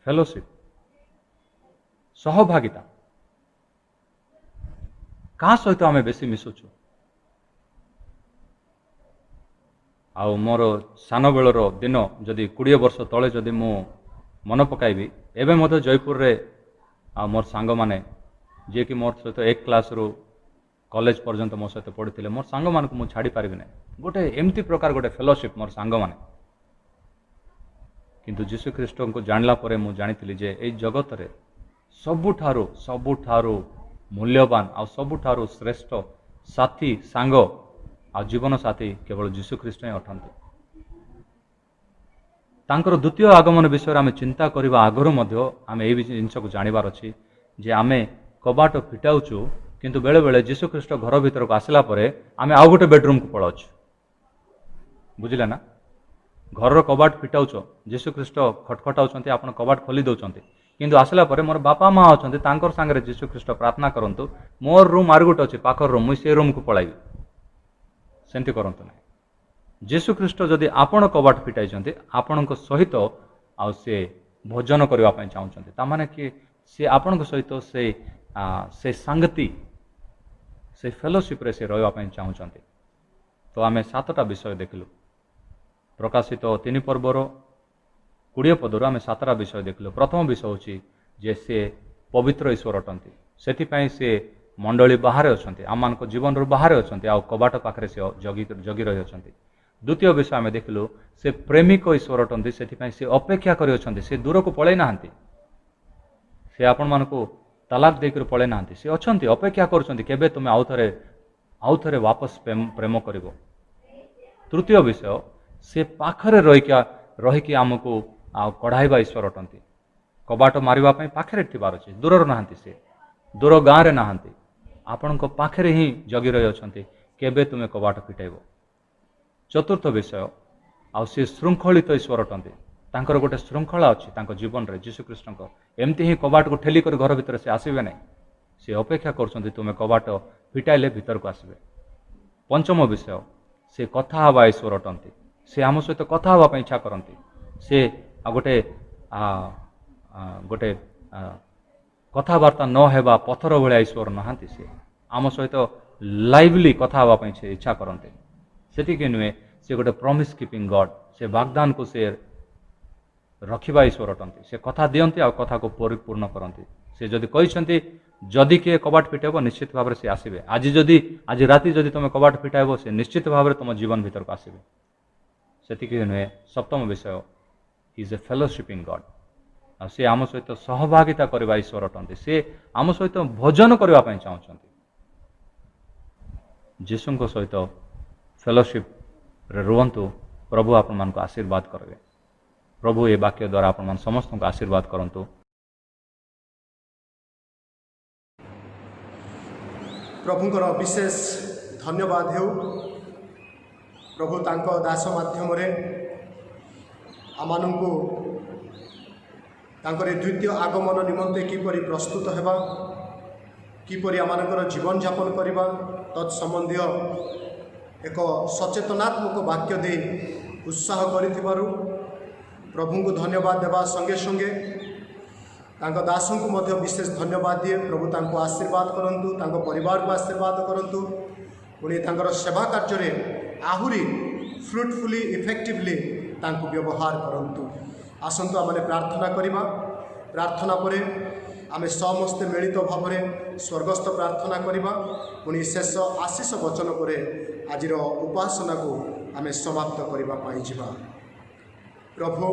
Fellowship सहभागिता का सहित आमे बेसी मिसुछु। आउ मोर सान बेलर दिन जदि 20 वर्ष तले जदि मु मन पकाइबी एबे मते जयपुर रे आ मोर सांग माने जे कि मोर सहित एक क्लास रु कॉलेज पर्यंत मो सहित पढ़िथिले मोर सांग मान को मु छाड़ी पारिबि नै गोटे एमती प्रकार गोटे फेलोशिप मोर सांग माने। किंतु जीशु ख्रीष्ट को जानला परे मु जानिथिली जे ए जगत रे सबुठारू मूल्यवान आ सबुठारू श्रेष्ठ साथी सांग आ जीवन साथी केवल जीशु ख्रीष्ट ही अटंती। तांकर द्वितीय आगमन विषय आम चिंता करने आगु आम यही जिनस को जानवर अच्छी जे आम कबाट फिटाऊचु किंतु बेले बेले जीशु ख्रीष्ट घर भीतर को आसला परे आम आउ गोटे बेडरूम को पलाउछु। बुझिले ना घर कबाट फिटाऊच जीशु ख्रीष्ट खटखटाउछंती आपण कबाट खोली दउछंती किंतु आसला परे मोर बापा माँ अच्छा तांकर सांगरे जीशु ख्रीष्ट प्रार्थना करंतु मोर रूम आर गोटे अच्छे पाखर रूम मुई से रूम को पलाइबी सेमती करंतु ना। जीशु ख्रीष्ट जदि आपण कबाट फिटाई आपण सहित आउ से भोजन करने चाहते ताने कि सी आपण सहित से सांगति से फेलोशिप रे से रही चाहते। तो आम 7टा विषय देखलु प्रकाशित 3 पर्वर 20 पदर आम 7टा विषय देखलु। प्रथम विषय होची जे से पवित्र ईश्वर अटंती सेथिपाई से मंडली बाहर अछंती आम मान जीवन रू बाहर अछंती आ कबाट पाखरे से जगी रही अछंती। द्वितीय विषय आम देखलु से प्रेमिक ईश्वर अटंती सेथिपाई से अपेक्षा करि अछंती से दूर को पळै नाहंती से आपण मान को तलाक देकर पळै नाहंती से अछंती अपेक्षा करूछंती केबे तुमे आउ थरे वापस प्रेम करिवो। तृतीय विषय से पाखरे रहिकी आमको कढ़ाइबा ईश्वर अटंती कबाट मारिबा पई पाखरे थिबार अछि दूर नाहंती से दूर गाँ रे नाहंती आपण को पाखरे ही जगी रही अछंती केबे तुमे कबाट फिटाइबो। चतुर्थ विषय आउ से श्रृंखलित ईश्वर अटंती तांकर गोटे श्रृंखला अच्छी तांकर जीवन रे जीशु ख्रीष्ट एमती ही कबाट को ठेली कर घर भीतर से आसबे नहीं से अपेक्षा करछंती तुमे कबाट फिटाइले भीतर को आसबे। पंचम विषय से कथा हवा ईश्वर अटंती से आम सहित कथा हवा इच्छा करती से गोटे गोटे कथबार्ता न हेबा पथर भाया ईश्वर नहांती से आम सहित लाइवली कथा हवा इच्छा करते सेटिके नुहे से गोटे प्रॉमिस कीपिंग गॉड से वाग्दान को से रखिबा ईश्वर अटंती से कथा दियंती आ कथा को परिपूर्ण करती से जदि कहते जदि किए कबाट फिटाइब निश्चित भाव से आसबे आज राति जदि तुम कबाट फिटाइब से निश्चित भाव तुम जीवन भीतर को आसबे सेटिके नुहे। सप्तम विषय इज ए फेलोशिपिंग गॉड आ से आम सहित सहभागिता करबा ईश्वर अटंती से आम सहित भोजन करबा चाहते ଯୀଶୁଙ୍କ ସହିତ ଫେଲୋସିପ୍ରେ ରୁହନ୍ତୁ। ପ୍ରଭୁ ଆପଣମାନଙ୍କୁ ଆଶୀର୍ବାଦ କରିବେ। ପ୍ରଭୁ ଏ ବାକ୍ୟ ଦ୍ୱାରା ଆପଣମାନେ ସମସ୍ତଙ୍କୁ ଆଶୀର୍ବାଦ କରନ୍ତୁ। ପ୍ରଭୁଙ୍କର ବିଶେଷ ଧନ୍ୟବାଦ ହେଉ। ପ୍ରଭୁ ତାଙ୍କ ଦାସ ମାଧ୍ୟମରେ ଆମମାନଙ୍କୁ ତାଙ୍କର ଦ୍ୱିତୀୟ ଆଗମନ ନିମନ୍ତେ କିପରି ପ୍ରସ୍ତୁତ ହେବା, କିପରି ଆମମାନଙ୍କର ଜୀବନଯାପନ କରିବା ତତ୍ ସମ୍ବନ୍ଧୀୟ ଏକ ସଚେତନାତ୍ମକ ବାକ୍ୟ ଦେଇ ଉତ୍ସାହ କରିଥିବାରୁ ପ୍ରଭୁଙ୍କୁ ଧନ୍ୟବାଦ ଦେବା ସଙ୍ଗେ ସଙ୍ଗେ ତାଙ୍କ ଦାସଙ୍କୁ ମଧ୍ୟ ବିଶେଷ ଧନ୍ୟବାଦ ଦିଏ। ପ୍ରଭୁ ତାଙ୍କୁ ଆଶୀର୍ବାଦ କରନ୍ତୁ, ତାଙ୍କ ପରିବାରକୁ ଆଶୀର୍ବାଦ କରନ୍ତୁ, ପୁଣି ତାଙ୍କର ସେବା କାର୍ଯ୍ୟରେ ଆହୁରି ଫ୍ରୁଟଫୁଲି ଇଫେକ୍ଟିଭଲି ତାଙ୍କୁ ବ୍ୟବହାର କରନ୍ତୁ। ଆସନ୍ତୁ ଆମେ ପ୍ରାର୍ଥନା କରିବା। ପ୍ରାର୍ଥନା ପରେ ଆମେ ସମସ୍ତେ ମିଳିତ ଭାବରେ ସ୍ୱର୍ଗସ୍ଥ ପ୍ରାର୍ଥନା କରିବା। ପୁଣି ଶେଷ ଆଶିଷ ବଚନ ପରେ ଆଜିର ଉପାସନାକୁ ଆମେ ସମାପ୍ତ କରିବା ପାଇଁ ଯିବା। ପ୍ରଭୁ,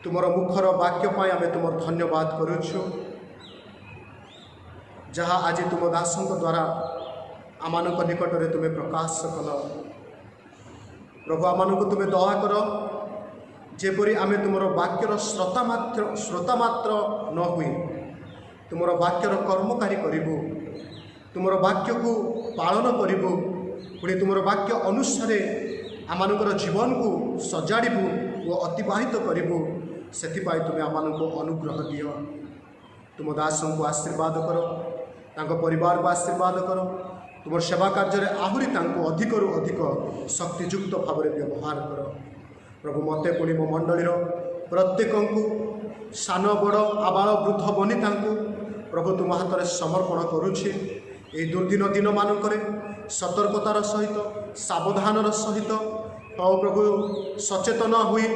ତୁମର ମୁଖର ବାକ୍ୟ ପାଇଁ ଆମେ ତୁମର ଧନ୍ୟବାଦ କରୁଛୁ, ଯାହା ଆଜି ତୁମ ଦାସଙ୍କ ଦ୍ୱାରା ଆମମାନଙ୍କ ନିକଟରେ ତୁମେ ପ୍ରକାଶ କଲ। ପ୍ରଭୁ, ଆମମାନଙ୍କୁ ତୁମେ ଦୟା କର, ଯେପରି ଆମେ ତୁମର ବାକ୍ୟର ଶ୍ରୋତା ମାତ୍ର ନ ହୋଇ ତୁମର ବାକ୍ୟର କର୍ମକାରୀ କରିବୁ, ତୁମର ବାକ୍ୟକୁ ପାଳନ କରିବୁ, ପୁଣି ତୁମର ବାକ୍ୟ ଅନୁସାରେ ଆମମାନଙ୍କର ଜୀବନକୁ ସଜାଡ଼ିବୁ ଓ ଅତିବାହିତ କରିବୁ। ସେଥିପାଇଁ ତୁମେ ଆମମାନଙ୍କୁ ଅନୁଗ୍ରହ ଦିଅ। ତୁମ ଦାସଙ୍କୁ ଆଶୀର୍ବାଦ କର, ତାଙ୍କ ପରିବାରକୁ ଆଶୀର୍ବାଦ କର, ତୁମର ସେବା କାର୍ଯ୍ୟରେ ଆହୁରି ତାଙ୍କୁ ଅଧିକରୁ ଅଧିକ ଶକ୍ତିଯୁକ୍ତ ଭାବରେ ବ୍ୟବହାର କର। ପ୍ରଭୁ, ମୋତେ ପୁଣି ମୋ ମଣ୍ଡଳୀର ପ୍ରତ୍ୟେକଙ୍କୁ ସାନ ବଡ଼ ଆବାଳ ବୃଦ୍ଧ ବନିତାଙ୍କୁ ପ୍ରଭୁ ତୁମ ହାତରେ ସମର୍ପଣ କରୁଛି। ଏହି ଦୁର୍ଦିନ ଦିନମାନଙ୍କରେ ସତର୍କତାର ସହିତ, ସାବଧାନର ସହିତ ପ୍ରଭୁ ସଚେତନ ହୋଇ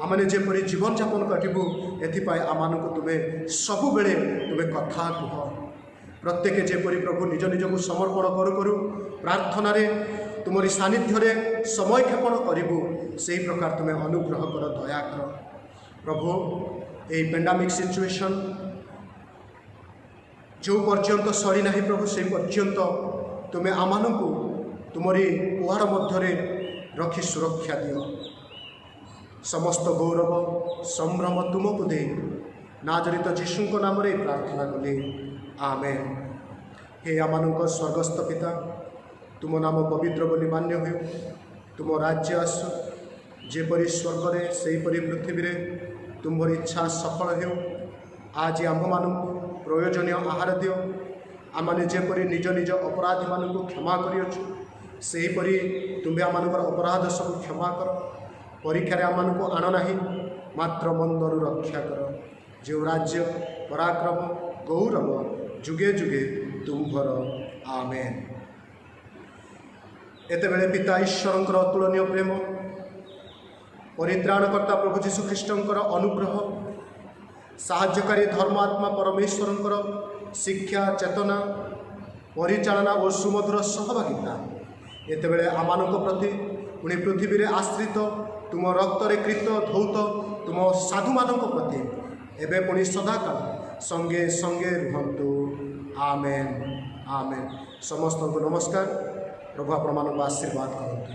ଆମେ ଯେପରି ଜୀବନଯାପନ କାଟିବୁ, ଏଥିପାଇଁ ଆମମାନଙ୍କୁ ତୁମେ ସବୁବେଳେ ତୁମେ କଥା କୁହ। ପ୍ରତ୍ୟେକ ଯେପରି ପ୍ରଭୁ ନିଜ ନିଜକୁ ସମର୍ପଣ କରୁ କରୁ ପ୍ରାର୍ଥନାରେ ତୁମରି ସାନ୍ନିଧ୍ୟରେ ସମୟ କ୍ଷେପଣ କରିବୁ, ସେହି ପ୍ରକାର ତୁମେ ଅନୁଗ୍ରହ କର, ଦୟା କର। ପ୍ରଭୁ, ଏହି ପେଣ୍ଡାମିକ୍ ସିଚୁଏସନ୍ ଯେଉଁ ପର୍ଯ୍ୟନ୍ତ ସରି ନାହିଁ ପ୍ରଭୁ, ସେହି ପର୍ଯ୍ୟନ୍ତ ତୁମେ ଆମମାନଙ୍କୁ ତୁମରି କୁଆର ମଧ୍ୟରେ ରଖି ସୁରକ୍ଷା ଦିଅ। ସମସ୍ତ ଗୌରବ ସମ୍ଭ୍ରମ ତୁମକୁ ଦେଇ ନାଜରିତ ଯୀଶୁଙ୍କ ନାମରେ ପ୍ରାର୍ଥନା କଲି, ଆମେନ୍। ହେ ଆମମାନଙ୍କ ସ୍ୱର୍ଗସ୍ଥ ପିତା, ତୁମ ନାମ ପବିତ୍ର ବୋଲି ମାନ୍ୟ ହେଉ। ତୁମ ରାଜ୍ୟ ଆସୁ, ଯେପରି ସ୍ୱର୍ଗରେ ସେହିପରି ପୃଥିବୀରେ ତୁମର ଇଚ୍ଛା ସଫଳ ହେଉ। ଆଜି ଆମ୍ଭମାନଙ୍କୁ ପ୍ରୟୋଜନୀୟ ଆହାର ଦିଅ। ଆମମାନେ ଯେପରି ନିଜ ନିଜ ଅପରାଧୀମାନଙ୍କୁ କ୍ଷମା କରିଅଛୁ, ସେହିପରି ତୁମ୍ଭେ ଆମମାନଙ୍କର ଅପରାଧ ସବୁ କ୍ଷମା କର। ପରୀକ୍ଷାରେ ଆମମାନଙ୍କୁ ଆଣ ନାହିଁ, ମାତ୍ର ମନ୍ଦରୁ ରକ୍ଷା କର। ଯେଉଁ ରାଜ୍ୟ, ପରାକ୍ରମ, ଗୌରବ ଯୁଗେ ଯୁଗେ ତୁମ୍ଭର, ଆମେନ୍। ଏତେବେଳେ ପିତା ଈଶ୍ୱରଙ୍କର ଅତୁଳନୀୟ ପ୍ରେମ, ପରିତ୍ରାଣକର୍ତ୍ତା ପ୍ରଭୁ ଯୀଶୁଖ୍ରୀଷ୍ଟଙ୍କର ଅନୁଗ୍ରହ, ସାହାଯ୍ୟକାରୀ ଧର୍ମାତ୍ମା ପରମେଶ୍ୱରଙ୍କର ଶିକ୍ଷା, ଚେତନା, ପରିଚାଳନା ଓ ସୁମଧୁର ସହଭାଗିତା ଏତେବେଳେ ଆମମାନଙ୍କ ପ୍ରତି, ପୁଣି ପୃଥିବୀରେ ଆଶ୍ରିତ ତୁମ ରକ୍ତରେ କ୍ରୀତ ଧୌତ ତୁମ ସାଧୁମାନଙ୍କ ପ୍ରତି ଏବେ ପୁଣି ସଦାକାଳ ସଙ୍ଗେ ସଙ୍ଗେ ରୁହନ୍ତୁ, ଆମେନ୍, ଆମେନ୍। ସମସ୍ତଙ୍କୁ ନମସ୍କାର। ପ୍ରଭୁ ଆପଣମାନଙ୍କୁ ଆଶୀର୍ବାଦ କରନ୍ତୁ।